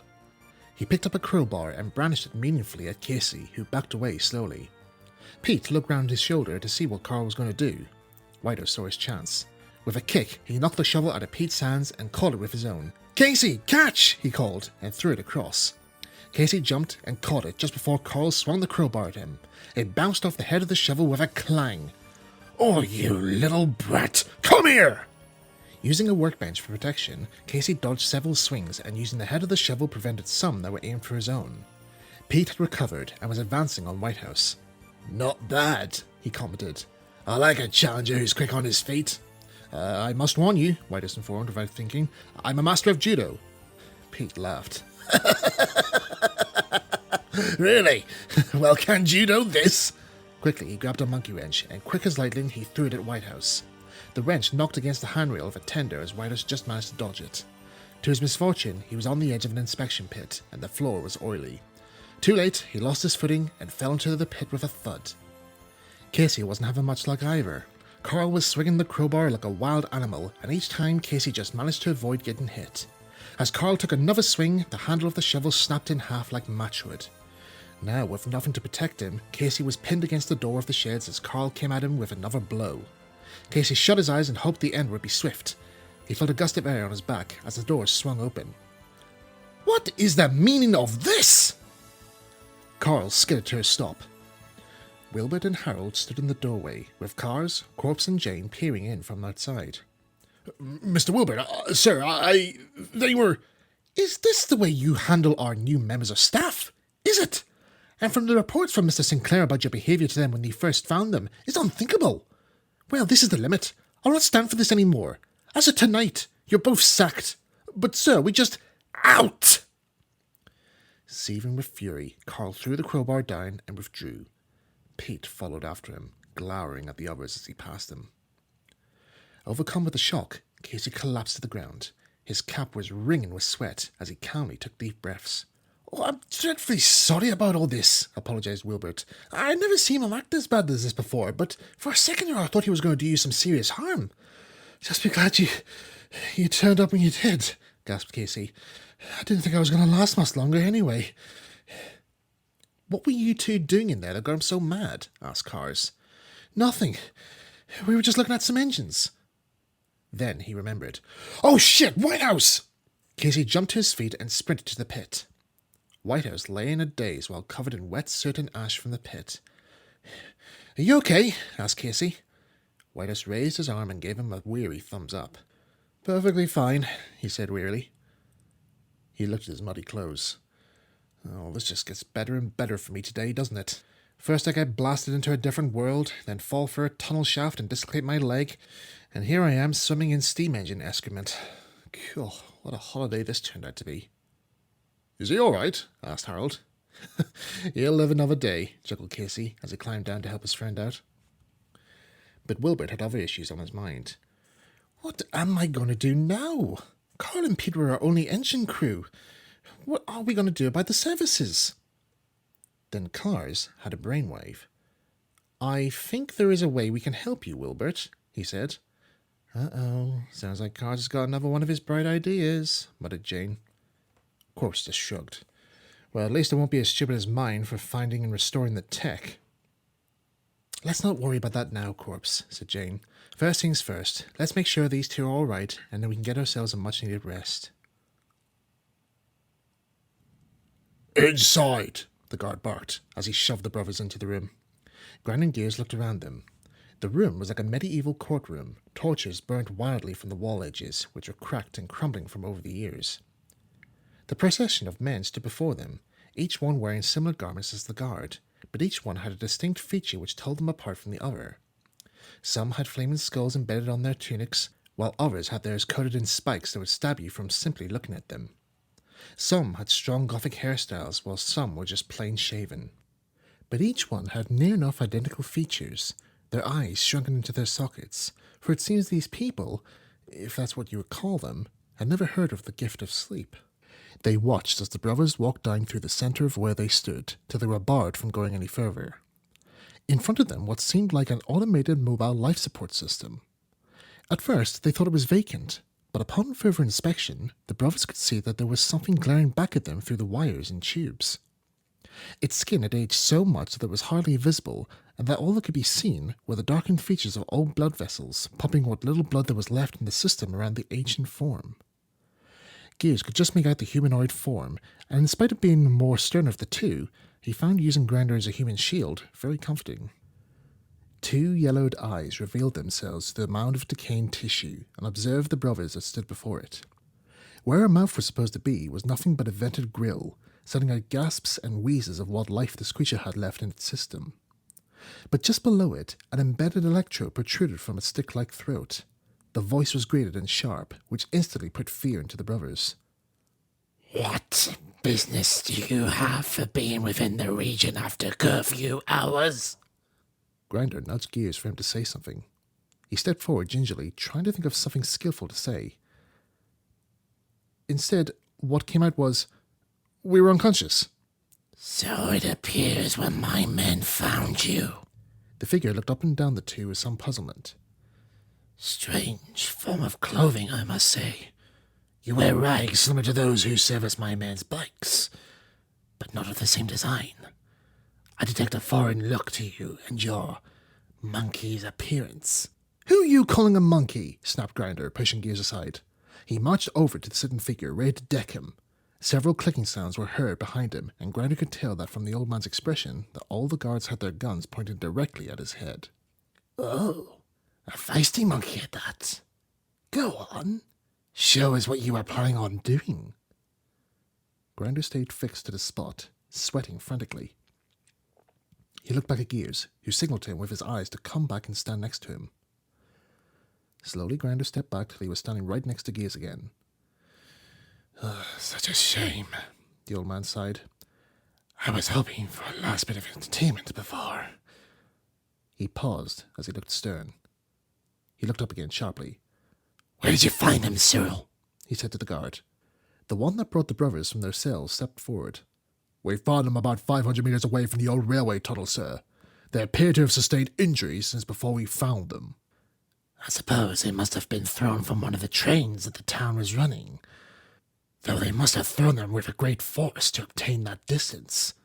S1: He picked up a crowbar and brandished it meaningfully at Casey, who backed away slowly. Pete looked round his shoulder to see what Carl was going to do. Whitehouse saw his chance. With a kick, he knocked the shovel out of Pete's hands and caught it with his own. Casey, catch! He called, and threw it across. Casey jumped and caught it just before Carl swung the crowbar at him. It bounced off the head of the shovel with a clang. Oh, you little brat! Come here! Using a workbench for protection, Casey dodged several swings and using the head of the shovel prevented some that were aimed for his own. Pete had recovered and was advancing on Whitehouse. Not bad, he commented. I like a challenger who's quick on his feet. I must warn you, Whitehouse informed without thinking. I'm a master of judo. Pete laughed. Really? Well, can judo this? Quickly, he grabbed a monkey wrench and quick as lightning, he threw it at Whitehouse. The wrench knocked against the handrail of a tender as Whitehouse just managed to dodge it. To his misfortune, he was on the edge of an inspection pit, and the floor was oily. Too late, he lost his footing and fell into the pit with a thud. Casey wasn't having much luck either. Carl was swinging the crowbar like a wild animal, and each time Casey just managed to avoid getting hit. As Carl took another swing, the handle of the shovel snapped in half like matchwood. Now, with nothing to protect him, Casey was pinned against the door of the sheds as Carl came at him with another blow. Casey shut his eyes and hoped the end would be swift. He felt a gust of air on his back as the door swung open. What is the meaning of this? Carl skidded to a stop. Wilbert and Harold stood in the doorway, with Cars, Corpse and Jane peering in from outside. Mr. Wilbert, sir, they were... Is this the way you handle our new members of staff? Is it? And from the reports from Mr. Sinclair about your behaviour to them when you first found them, it's unthinkable. Well, this is the limit. I'll not stand for this any more. As of tonight, you're both sacked. But, sir, we just... Out! Seething with fury, Carl threw the crowbar down and withdrew. Pete followed after him, glowering at the others as he passed them. Overcome with the shock, Casey collapsed to the ground. His cap was wringing with sweat as he calmly took deep breaths. Oh, I'm dreadfully sorry about all this, apologised Wilbert. I've never seen him act as bad as this before, but for a second there I thought he was going to do you some serious harm. Just be glad you turned up when you did, gasped Casey. I didn't think I was going to last much longer anyway. What were you two doing in there that got him so mad? Asked Cars. Nothing. We were just looking at some engines. Then he remembered. Oh shit, Whitehouse! Casey jumped to his feet and sprinted to the pit. Whitehouse lay in a daze while covered in wet soot and ash from the pit. Are you okay? Asked Casey. Whitehouse raised his arm and gave him a weary thumbs up. Perfectly fine, he said wearily. He looked at his muddy clothes. Oh, this just gets better and better for me today, doesn't it? First I get blasted into a different world, then fall for a tunnel shaft and dislocate my leg, and here I am swimming in steam engine excrement. Cool, what a holiday this turned out to be. Is he all right? Asked Harold. He'll live another day, chuckled Casey as he climbed down to help his friend out. But Wilbert had other issues on his mind. What am I going to do now? Carl and Pete were our only engine crew. What are we going to do about the services? Then Cars had a brainwave. I think there is a way we can help you, Wilbert, he said. Uh-oh, sounds like Cars has got another one of his bright ideas, muttered Jane. Corpse just shrugged. Well, at least it won't be as stupid as mine for finding and restoring the tech. Let's not worry about that now, Corpse, said Jane. First things first, let's make sure these two are all right, and then we can get ourselves a much-needed rest. Inside, the guard barked as he shoved the brothers into the room. Grinding Gears looked around them. The room was like a medieval courtroom. Torches burned wildly from the wall edges, which were cracked and crumbling from over the years. The procession of men stood before them, each one wearing similar garments as the guard, but each one had a distinct feature which told them apart from the other. Some had flaming skulls embedded on their tunics, while others had theirs coated in spikes that would stab you from simply looking at them. Some had strong Gothic hairstyles, while some were just plain shaven. But each one had near enough identical features, their eyes shrunken into their sockets, for it seems these people, if that's what you would call them, had never heard of the gift of sleep. They watched as the brothers walked down through the centre of where they stood, till they were barred from going any further. In front of them what seemed like an automated mobile life support system. At first they thought it was vacant, but upon further inspection, the brothers could see that there was something glaring back at them through the wires and tubes. Its skin had aged so much that it was hardly visible, and that all that could be seen were the darkened features of old blood vessels, pumping what little blood there was left in the system around the ancient form. Gears could just make out the humanoid form, and in spite of being the more stern of the two, he found using Grinder as a human shield very comforting. Two yellowed eyes revealed themselves through the mound of decaying tissue and observed the brothers that stood before it. Where a mouth was supposed to be was nothing but a vented grill, sending out gasps and wheezes of what life this creature had left in its system. But just below it, an embedded electrode protruded from its stick-like throat. The voice was grated and sharp, which instantly put fear into the brothers.
S2: What business do you have for being within the region after curfew hours?
S1: Grinder nudged Gears for him to say something. He stepped forward gingerly, trying to think of something skillful to say. Instead, what came out was, "We were unconscious."
S2: So it appears when my men found you.
S1: The figure looked up and down the two with some puzzlement.
S2: Strange form of clothing, I must say. You wear rags similar to those who service my men's bikes, but not of the same design. I detect a foreign look to you and your monkey's appearance.
S1: "Who are you calling a monkey?" snapped Grinder, pushing Gears aside. He marched over to the sitting figure, ready to deck him. Several clicking sounds were heard behind him, and Grinder could tell that from the old man's expression that all the guards had their guns pointed directly at his head.
S2: Oh, a feisty monkey at that. Go on. Show us what you are planning on doing.
S1: Grinder stayed fixed to the spot, sweating frantically. He looked back at Gears, who signalled to him with his eyes to come back and stand next to him. Slowly, Grinder stepped back till he was standing right next to Gears again.
S2: Such a shame,
S1: the old man sighed.
S2: I was hoping for a last bit of entertainment before.
S1: He paused as he looked stern. He looked up again sharply.
S2: Where did you find them, Cyril?
S1: He said to the guard. The one that brought the brothers from their cells stepped forward. "We found them about 500 meters away from the old railway tunnel, sir. They appear to have sustained injuries since before we found them."
S2: I suppose they must have been thrown from one of the trains that the town was running. Though they must have thrown them with a great force to obtain that distance.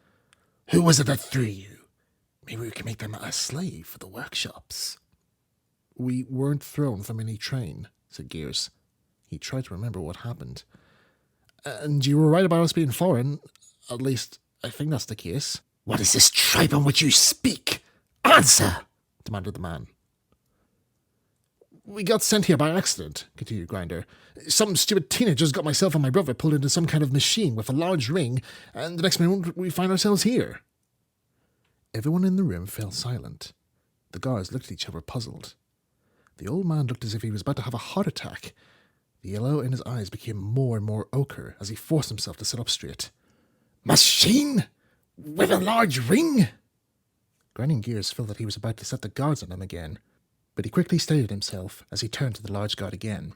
S2: Who was it that threw you? Maybe we can make them a slave for the workshops.
S1: "We weren't thrown from any train," said Gears. He tried to remember what happened. "And you were right about us being foreign. At least, I think that's the case."
S2: What is this tribe on which you speak? Answer!
S1: Demanded the man. "We got sent here by accident," continued Grinder. "Some stupid teenagers got myself and my brother pulled into some kind of machine with a large ring, and the next moment we find ourselves here." Everyone in the room fell silent. The guards looked at each other puzzled. The old man looked as if he was about to have a heart attack. The yellow in his eyes became more and more ochre as he forced himself to sit up straight.
S2: Machine? With a large ring?
S1: Grinding Gears felt that he was about to set the guards on him again, but he quickly steadied himself as he turned to the large guard again.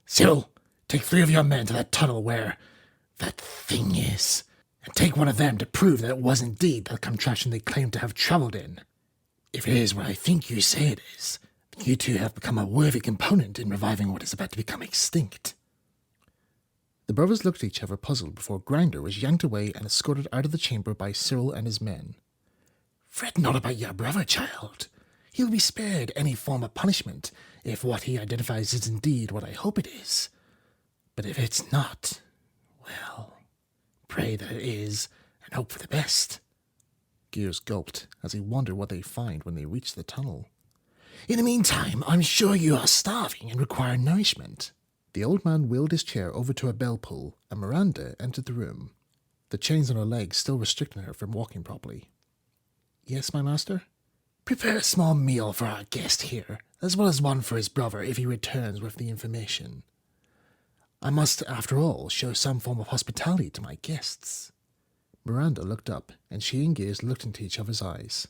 S2: Cyril, take 3 of your men to that tunnel where that thing is, and take one of them to prove that it was indeed the contraption they claim to have travelled in. If it is what I think you say it is, you two have become a worthy component in reviving what is about to become extinct.
S1: The brothers looked at each other puzzled before Grinder was yanked away and escorted out of the chamber by Cyril and his men.
S2: Fret not about your brother, child. He'll be spared any form of punishment if what he identifies is indeed what I hope it is. But if it's not, well, pray that it is, and hope for the best.
S1: Gears gulped as he wondered what they'd find when they reached the tunnel.
S2: In the meantime, I'm sure you are starving and require nourishment.
S1: The old man wheeled his chair over to a bell pull, and Miranda entered the room, the chains on her legs still restricting her from walking properly. Yes, my master?
S2: Prepare a small meal for our guest here, as well as one for his brother if he returns with the information. I must, after all, show some form of hospitality to my guests.
S1: Miranda looked up, and she and Gears looked into each other's eyes.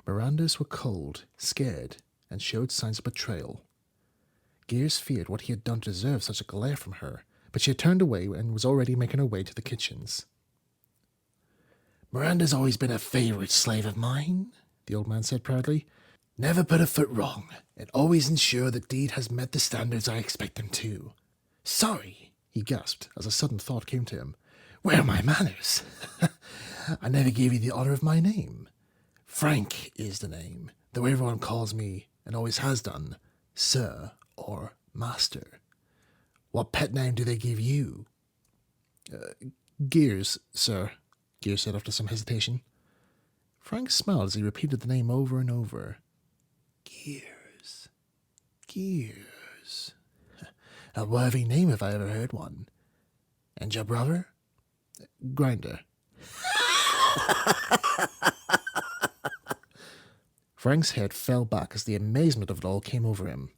S1: Miranda's were cold, scared, and showed signs of betrayal. Gears feared what he had done to deserve such a glare from her, but she had turned away and was already making her way to the kitchens.
S2: Miranda's always been a favourite slave of mine, the old man said proudly. Never put a foot wrong, and always ensure the deed has met the standards I expect them to. Sorry,
S1: he gasped as a sudden thought came to him.
S2: Where are my manners? I never gave you the honour of my name. Frank is the name, though everyone calls me, and always has done, Sir or Master. What pet name do they give you?
S1: Gears, sir, Gears said after some hesitation. Frank smiled as he repeated the name over and over.
S2: Gears. Gears. A worthy name if I ever heard one. And your brother?
S1: Grinder. Frank's head fell back as the amazement of it all came over him.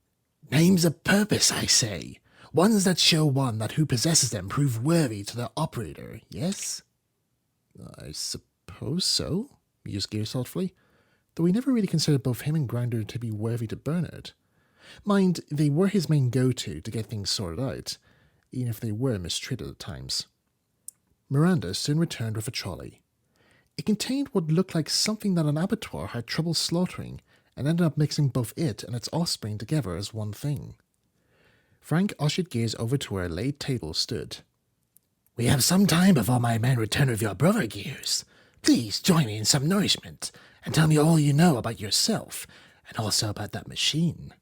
S2: Names of purpose, I say. Ones that show one that who possesses them prove worthy to the operator, yes?
S1: I suppose so, mused Gears thoughtfully, though he never really considered both him and Grinder to be worthy to Bernard. Mind, they were his main go-to to get things sorted out, even if they were mistreated at times. Miranda soon returned with a trolley. It contained what looked like something that an abattoir had trouble slaughtering, and ended up mixing both it and its offspring together as one thing. Frank ushered Gears over to where a laid table stood.
S2: We have some time before my men return with your brother, Gears. Please join me in some nourishment, and tell me all you know about yourself, and also about that machine.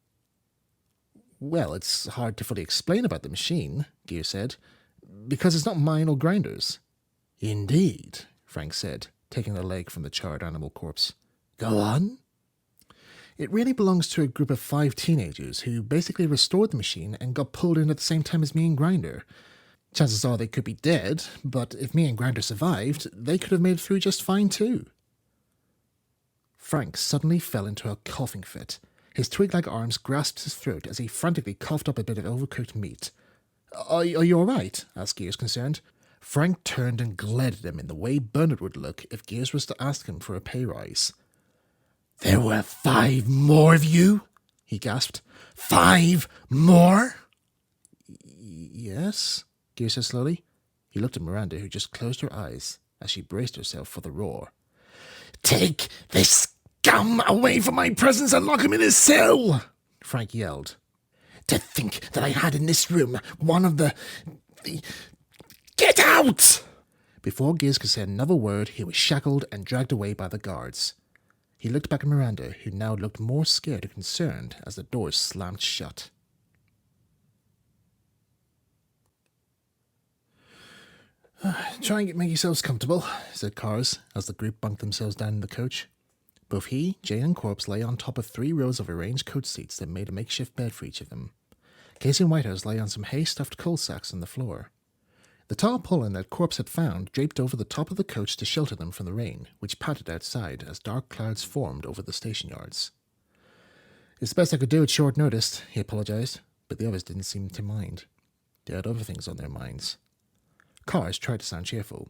S1: Well, it's hard to fully explain about the machine, Gears said, because it's not mine or Grinder's.
S2: Indeed,
S1: Frank said, taking the leg from the charred animal corpse.
S2: Go on.
S1: It really belongs to a group of 5 teenagers who basically restored the machine and got pulled in at the same time as me and Grinder. Chances are they could be dead, but if me and Grinder survived, they could have made it through just fine too. Frank suddenly fell into a coughing fit. His twig-like arms grasped his throat as he frantically coughed up a bit of overcooked meat. Are you all right? Asked Gears, concerned. Frank turned and glared at him in the way Bernard would look if Gears was to ask him for a pay rise.
S2: There were 5 more of you? He gasped. 5 more?
S1: Yes, Gears said slowly. He looked at Miranda, who just closed her eyes as she braced herself for the roar.
S2: Take this scum away from my presence and lock him in his cell!
S1: Frank yelled.
S2: To think that I had in this room one of the... Get out!
S1: Before Gears could say another word, he was shackled and dragged away by the guards. He looked back at Miranda, who now looked more scared and concerned as the doors slammed shut. Try and make yourselves comfortable, said Cars, as the group bunked themselves down in the coach. Both he, Jane, and Corpse lay on top of 3 rows of arranged coach seats that made a makeshift bed for each of them. Casey and Whitehouse lay on some hay-stuffed coal sacks on the floor. The tarpaulin that Corpse had found draped over the top of the coach to shelter them from the rain, which pattered outside as dark clouds formed over the station yards. It's the best I could do at short notice, he apologized, but the others didn't seem to mind. They had other things on their minds. Cars tried to sound cheerful.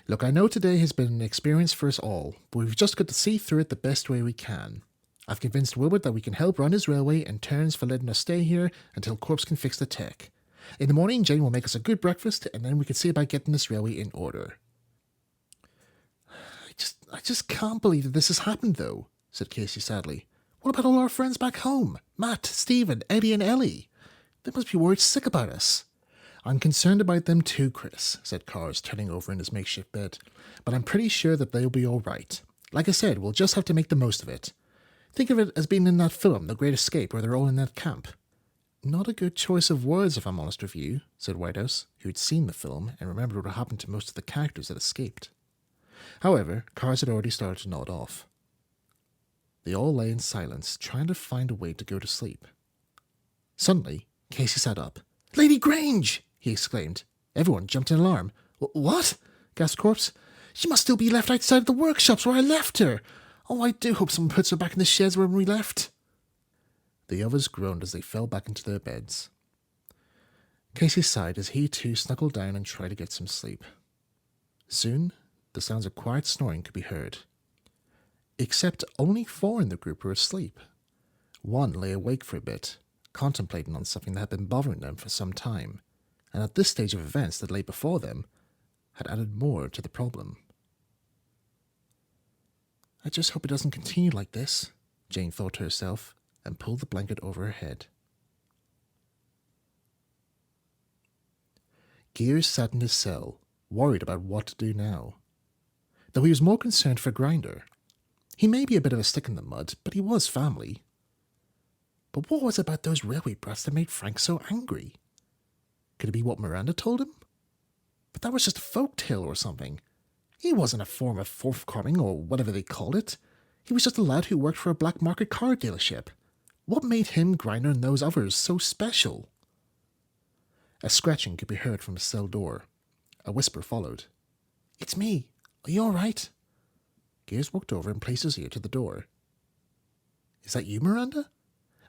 S1: Look, I know today has been an experience for us all, but we've just got to see through it the best way we can. I've convinced Wilbert that we can help run his railway and turns for letting us stay here until Corpse can fix the tech. In the morning, Jane will make us a good breakfast, and then we can see about getting this railway in order. I just can't believe that this has happened, though, said Casey sadly. What about all our friends back home? Matt, Stephen, Eddie, and Ellie? They must be worried sick about us. I'm concerned about them too, Chris, said Cars, turning over in his makeshift bed. But I'm pretty sure that they'll be all right. Like I said, we'll just have to make the most of it. Think of it as being in that film, The Great Escape, where they're all in that camp. Not a good choice of words, if I'm honest with you, said Whitehouse, who had seen the film and remembered what happened to most of the characters that escaped. However, cars had already started to nod off. They all lay in silence, trying to find a way to go to sleep. Suddenly, Casey sat up. "Lady Grange!" he exclaimed. Everyone jumped in alarm. "What?" gasped Corpse. "She must still be left outside the workshops where I left her. Oh, I do hope someone puts her back in the sheds where we left." The others groaned as they fell back into their beds. Casey sighed as he too snuggled down and tried to get some sleep. Soon, the sounds of quiet snoring could be heard. Except only 4 in the group were asleep. One lay awake for a bit, contemplating on something that had been bothering them for some time, and at this stage of events that lay before them, had added more to the problem. "I just hope it doesn't continue like this," Jane thought to herself, and pulled the blanket over her head. Gears sat in his cell, worried about what to do now. Though he was more concerned for Grinder. He may be a bit of a stick in the mud, but he was family. But what was it about those railway brats that made Frank so angry? Could it be what Miranda told him? But that was just a folk tale or something. He wasn't a form of forthcoming or whatever they called it. He was just a lad who worked for a black market car dealership. What made him, Grinder, and those others so special? A scratching could be heard from the cell door. A whisper followed. "It's me. Are you all right?" Gears walked over and placed his ear to the door. "Is that you, Miranda?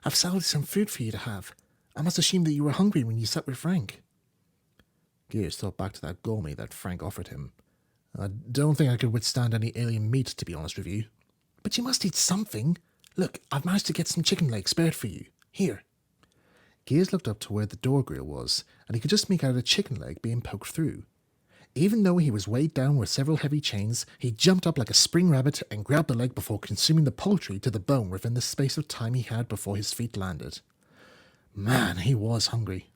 S1: I've salted some food for you to have. I must assume that you were hungry when you sat with Frank." Gears thought back to that gourmet that Frank offered him. "I don't think I could withstand any alien meat, to be honest with you." "But you must eat something. Look, I've managed to get some chicken legs spared for you. Here." Gears looked up to where the door grill was, and he could just make out a chicken leg being poked through. Even though he was weighed down with several heavy chains, he jumped up like a spring rabbit and grabbed the leg before consuming the poultry to the bone within the space of time he had before his feet landed. Man, he was hungry.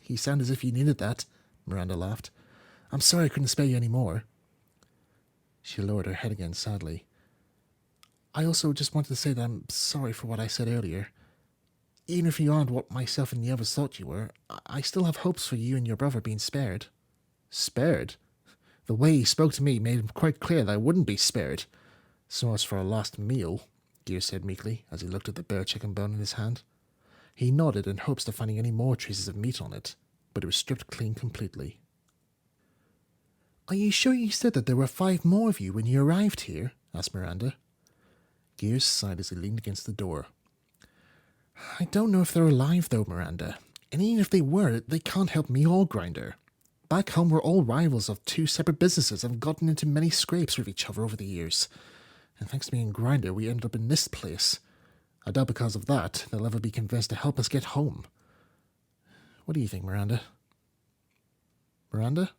S1: "You sound as if you needed that," Miranda laughed. "I'm sorry I couldn't spare you any more." She lowered her head again sadly. "I also just wanted to say that I'm sorry for what I said earlier. Even if you aren't what myself and the others thought you were, I still have hopes for you and your brother being spared." "Spared?" The way he spoke to me made it quite clear that I wouldn't be spared. "So as for a last meal," Gear said meekly as he looked at the bare chicken bone in his hand. He nodded in hopes of finding any more traces of meat on it, but it was stripped clean completely. "Are you sure you said that there were 5 more of you when you arrived here?" asked Miranda. Gears sighed as he leaned against the door. "I don't know if they're alive, though, Miranda. And even if they were, they can't help me or Grinder. Back home, we're all rivals of 2 separate businesses and have gotten into many scrapes with each other over the years. And thanks to me and Grinder, we ended up in this place. I doubt because of that, they'll ever be convinced to help us get home. What do you think, Miranda?" "Miranda?"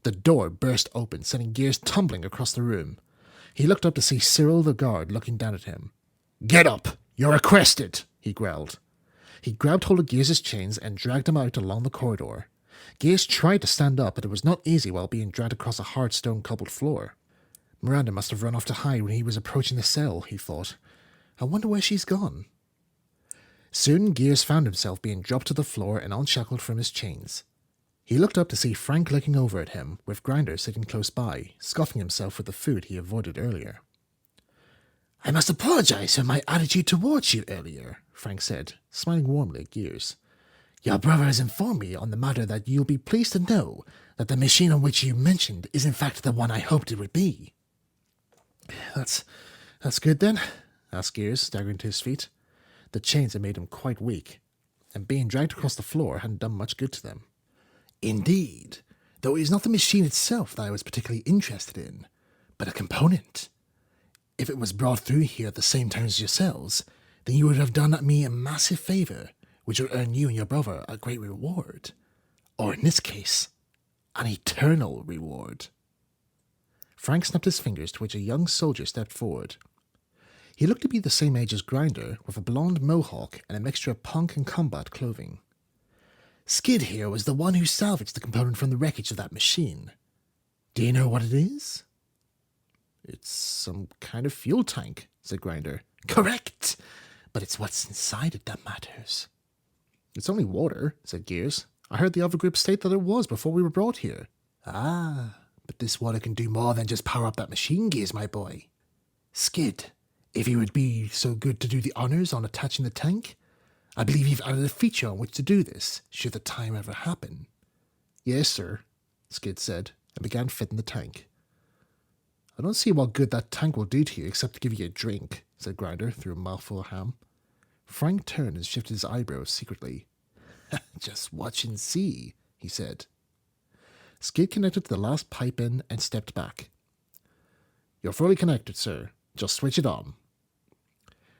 S1: The door burst open, sending Gears tumbling across the room. He looked up to see Cyril the guard looking down at him. "Get up! You're arrested!" he growled. He grabbed hold of Gears' chains and dragged him out along the corridor. Gears tried to stand up, but it was not easy while being dragged across a hard stone cobbled floor. Miranda must have run off to hide when he was approaching the cell, he thought. I wonder where she's gone. Soon Gears found himself being dropped to the floor and unshackled from his chains. He looked up to see Frank looking over at him, with Grinder sitting close by, scoffing himself with the food he avoided earlier. "I must apologize for my attitude towards you earlier," Frank said, smiling warmly at Gears. "Your brother has informed me on the matter that you'll be pleased to know that the machine on which you mentioned is in fact the one I hoped it would be." That's good then?" asked Gears, staggering to his feet. The chains had made him quite weak, and being dragged across the floor hadn't done much good to them. "Indeed, though it is not the machine itself that I was particularly interested in, but a component. If it was brought through here at the same time as yourselves, then you would have done me a massive favor, which would earn you and your brother a great reward. Or in this case, an eternal reward." Frank snapped his fingers, to which a young soldier stepped forward. He looked to be the same age as Grinder, with a blonde mohawk and a mixture of punk and combat clothing. "Skid here was the one who salvaged the component from the wreckage of that machine. Do you know what it is?" "It's some kind of fuel tank," said Grinder. "Correct! But it's what's inside it that matters." "It's only water," said Gears. "I heard the other group state that it was before we were brought here." "Ah,
S2: But this water can do more than just power up that machine, Gears, my boy. Skid, if you would be so good to do the honors on attaching the tank, I believe you've added a feature on which to do this, should the time ever happen.
S1: Yes, sir, Skid said, and began fitting the tank. I don't see what good that tank will do to you except to give you a drink, said Grinder through a mouthful of ham. Frank turned and shifted his eyebrows secretly.
S2: Just watch and see, he said.
S1: Skid connected to the last pipe in and stepped back. You're fully connected, sir. Just switch it on.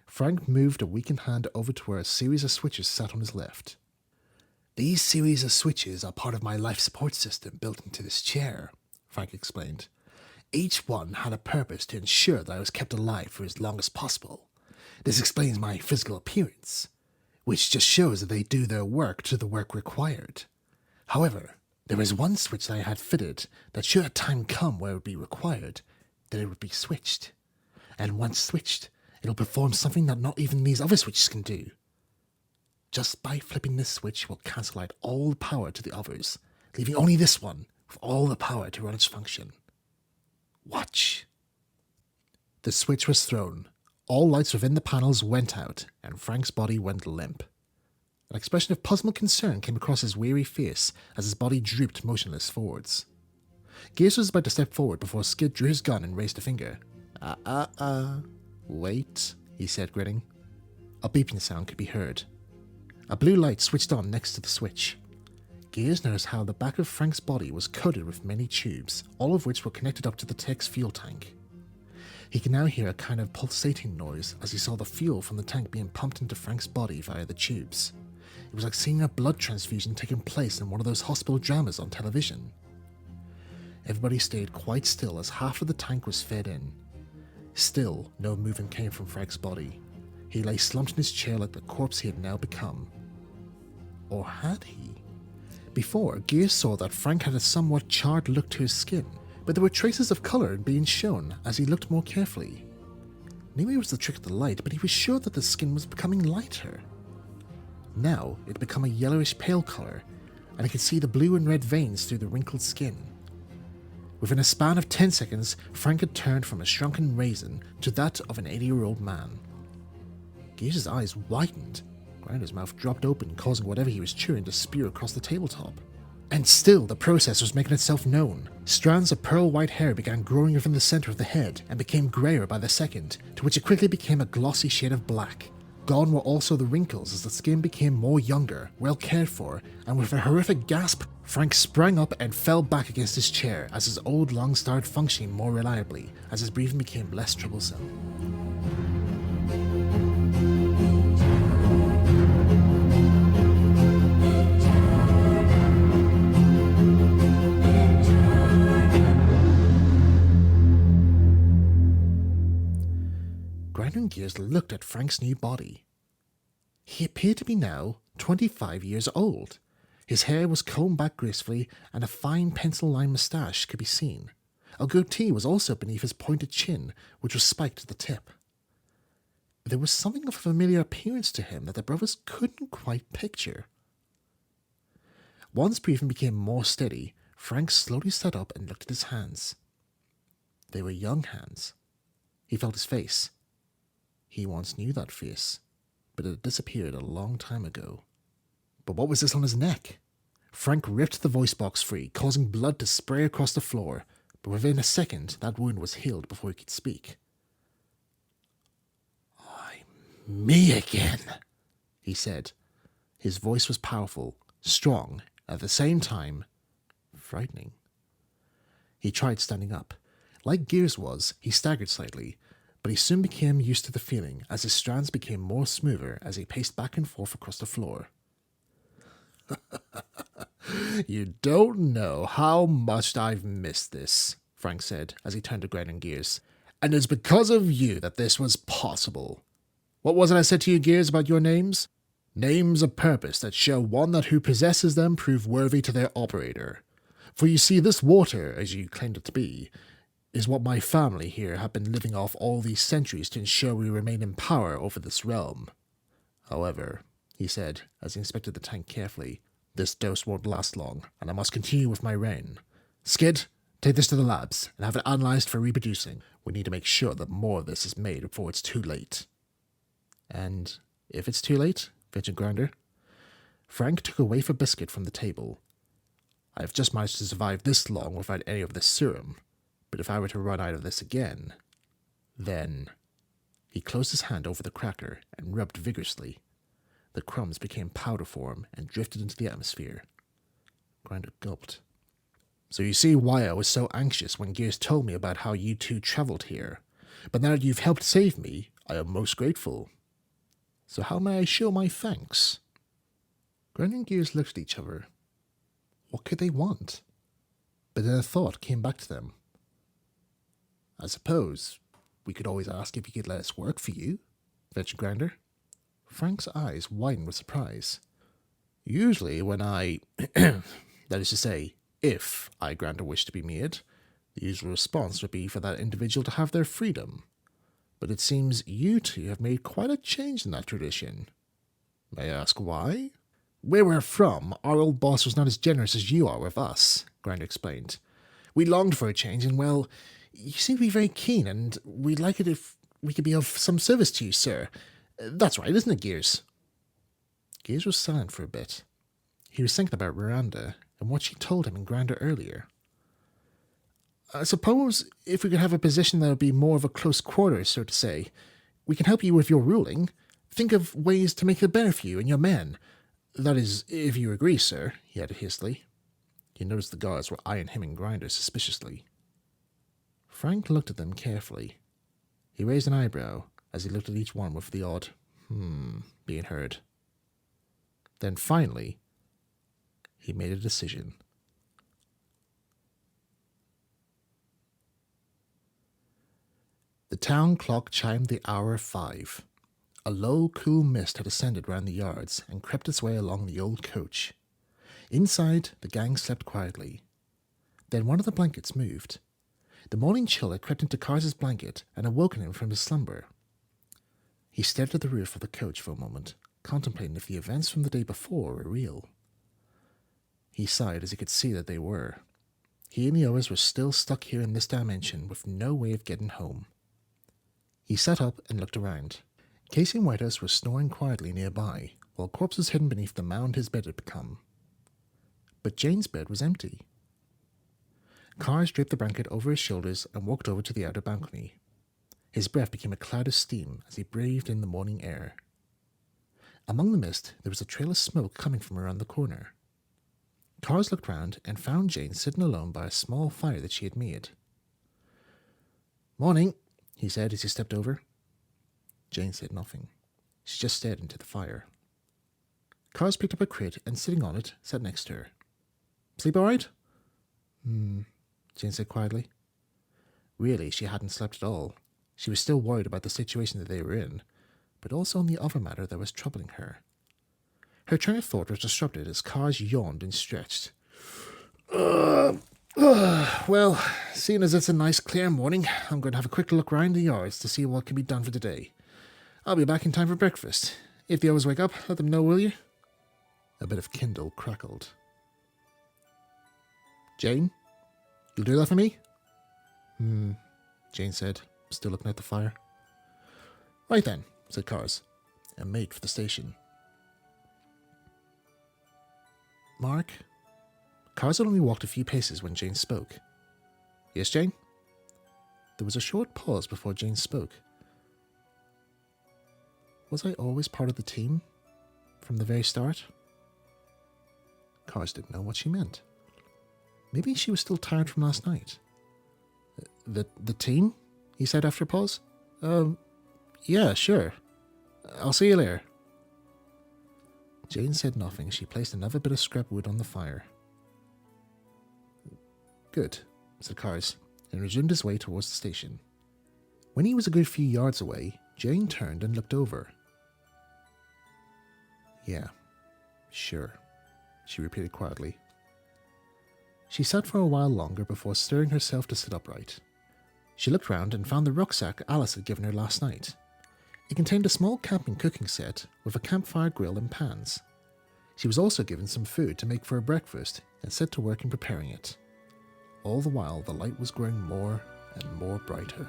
S1: Frank moved a weakened hand over to where a series of switches sat on his left.
S2: These series of switches are part of my life support system built into this chair, Frank explained. Each one had a purpose to ensure that I was kept alive for as long as possible. This explains my physical appearance, which just shows that they do their work to the work required. However, there is one switch that I had fitted that should a time come where it would be required, that it would be switched. And once switched, it'll perform something that not even these other switches can do. Just by flipping this switch will cancel out all the power to the others, leaving only this one with all the power to run its function. Watch.
S1: The switch was thrown. All lights within the panels went out, and Frank's body went limp. An expression of puzzled concern came across his weary face as his body drooped motionless forwards. Gears was about to step forward before Skid drew his gun and raised a finger. Wait, he said, grinning. A beeping sound could be heard. A blue light switched on next to the switch. Gears noticed how the back of Frank's body was coated with many tubes, all of which were connected up to the tech's fuel tank. He could now hear a kind of pulsating noise as he saw the fuel from the tank being pumped into Frank's body via the tubes. It was like seeing a blood transfusion taking place in one of those hospital dramas on television. Everybody stayed quite still as half of the tank was fed in. Still, no movement came from Frank's body. He lay slumped in his chair like the corpse he had now become. Or had he? Before, Gears saw that Frank had a somewhat charred look to his skin, but there were traces of colour being shown as he looked more carefully. Maybe it was the trick of the light, but he was sure that the skin was becoming lighter. Now it had become a yellowish pale colour, and he could see the blue and red veins through the wrinkled skin. Within a span of 10 seconds, Frank had turned from a shrunken raisin to that of an 80-year-old man. Gears' eyes widened. Grinder's mouth dropped open, causing whatever he was chewing to spew across the tabletop. And still the process was making itself known. Strands of pearl-white hair began growing within the centre of the head and became greyer by the second, to which it quickly became a glossy shade of black. Gone were also the wrinkles as the skin became more younger, well cared for, and with a horrific gasp, Frank sprang up and fell back against his chair as his old lungs started functioning more reliably, as his breathing became less troublesome. Grinder and Gears looked at Frank's new body. He appeared to be now 25 years old. His hair was combed back gracefully, and a fine pencil-lined moustache could be seen. A goatee was also beneath his pointed chin, which was spiked at the tip. There was something of a familiar appearance to him that the brothers couldn't quite picture. Once breathing became more steady, Frank slowly sat up and looked at his hands. They were young hands. He felt his face. He once knew that face, but it had disappeared a long time ago. But what was this on his neck? Frank ripped the voice box free, causing blood to spray across the floor, but within a second that wound was healed before he could speak. "I'm me again," he said. His voice was powerful, strong, at the same time, frightening. He tried standing up. Like Gears was, he staggered slightly, but he soon became used to the feeling as his strands became more smoother as he paced back and forth across the floor. "You don't know how much I've missed this," Frank said as he turned to Grinder and Gears. "And it's because of you that this was possible. What was it I said to you, Gears, about your names? Names of purpose that show one that who possesses them prove worthy to their operator. For you see, this water, as you claimed it to be, is what my family here have been living off all these centuries to ensure we remain in power over this realm. However," he said, as he inspected the tank carefully, "this dose won't last long, and I must continue with my reign. Skid,
S2: Take this to the labs and have it analysed for reproducing. We need to make sure that more of this is made before it's too late.
S1: And if it's too late, ventured Grinder. Frank took a wafer biscuit from the table. I've just managed to survive this long without any of this serum, but if I were to run out of this again, then... He closed his hand over the cracker and rubbed vigorously. The crumbs became powder form and drifted into the atmosphere. Grinder gulped. So you see why I was so anxious when Gears told me about how you two travelled here. But now that you've helped save me, I am most grateful. So how may I show my thanks? Grinder and Gears looked at each other. What could they want? But then a thought came back to them. I suppose we could always ask if you could let us work for you, ventured Grinder. Frank's eyes widened with surprise. Usually when I... that is to say, if I grant a wish to be made, the usual response would be for that individual to have their freedom. But it seems you two have made quite a change in that tradition. May I ask why? Where we're from, our old boss was not as generous as you are with us, Grinder explained. We longed for a change, and well, you seem to be very keen, and we'd like it if we could be of some service to you, sir. That's right, isn't it, Gears? Gears was silent for a bit. He was thinking about Miranda and what she told him in Grinder earlier. I suppose if we could have a position that would be more of a close quarters, so to say, we can help you with your ruling. Think of ways to make it better for you and your men. That is, if you agree, sir, he added hastily. He noticed the guards were eyeing him and Grinder suspiciously. Frank looked at them carefully. He raised an eyebrow as he looked at each one with the odd, being heard. Then finally, he made a decision. The town clock chimed the hour of 5. A low, cool mist had ascended round the yards and crept its way along the old coach. Inside, the gang slept quietly. Then one of the blankets moved. The morning chill had crept into Cars's blanket and awoken him from his slumber. He stared at the roof of the coach for a moment, contemplating if the events from the day before were real. He sighed as he could see that they were. He and the others were still stuck here in this dimension with no way of getting home. He sat up and looked around. Casey and Whitehouse were snoring quietly nearby, while corpses hidden beneath the mound his bed had become. But Jane's bed was empty. Cars draped the blanket over his shoulders and walked over to the outer balcony. His breath became a cloud of steam as he breathed in the morning air. Among the mist, there was a trail of smoke coming from around the corner. Cars looked round and found Jane sitting alone by a small fire that she had made. "Morning," he said as he stepped over. Jane said nothing. She just stared into the fire. Cars picked up a crate and, sitting on it, sat next to her. "Sleep all right?" Jane said quietly. Really, she hadn't slept at all. She was still worried about the situation that they were in, but also on the other matter that was troubling her. Her train of thought was disrupted as Cars yawned and stretched. Well, seeing as it's a nice clear morning, I'm going to have a quick look round the yards to see what can be done for today. I'll be back in time for breakfast. If the others wake up, let them know, will you?" A bit of kindle crackled. "Jane, you'll do that for me?" Jane said, still looking at the fire. "Right then," said Cars, and made for the station. "Mark?" Cars had only walked a few paces when Jane spoke. "Yes, Jane?" There was a short pause before Jane spoke. "Was I always part of the team? From the very start?" Cars didn't know what she meant. Maybe she was still tired from last night. The team?" he said after a pause. Yeah, sure. I'll see you later." Jane said nothing as she placed another bit of scrap wood on the fire. "Good," said Cars, and resumed his way towards the station. When he was a good few yards away, Jane turned and looked over. "Yeah, sure," she repeated quietly. She sat for a while longer before stirring herself to sit upright. She looked round and found the rucksack Alice had given her last night. It contained a small camping cooking set with a campfire grill and pans. She was also given some food to make for her breakfast and set to work in preparing it. All the while, the light was growing more and more brighter.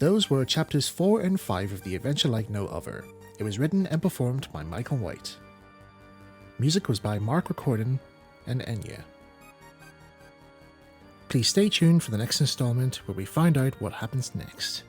S1: Those were chapters 4 and 5 of The Adventure Like No Other. It was written and performed by Michael White. Music was by Mark Recordin and Enya. Please stay tuned for the next installment where we find out what happens next.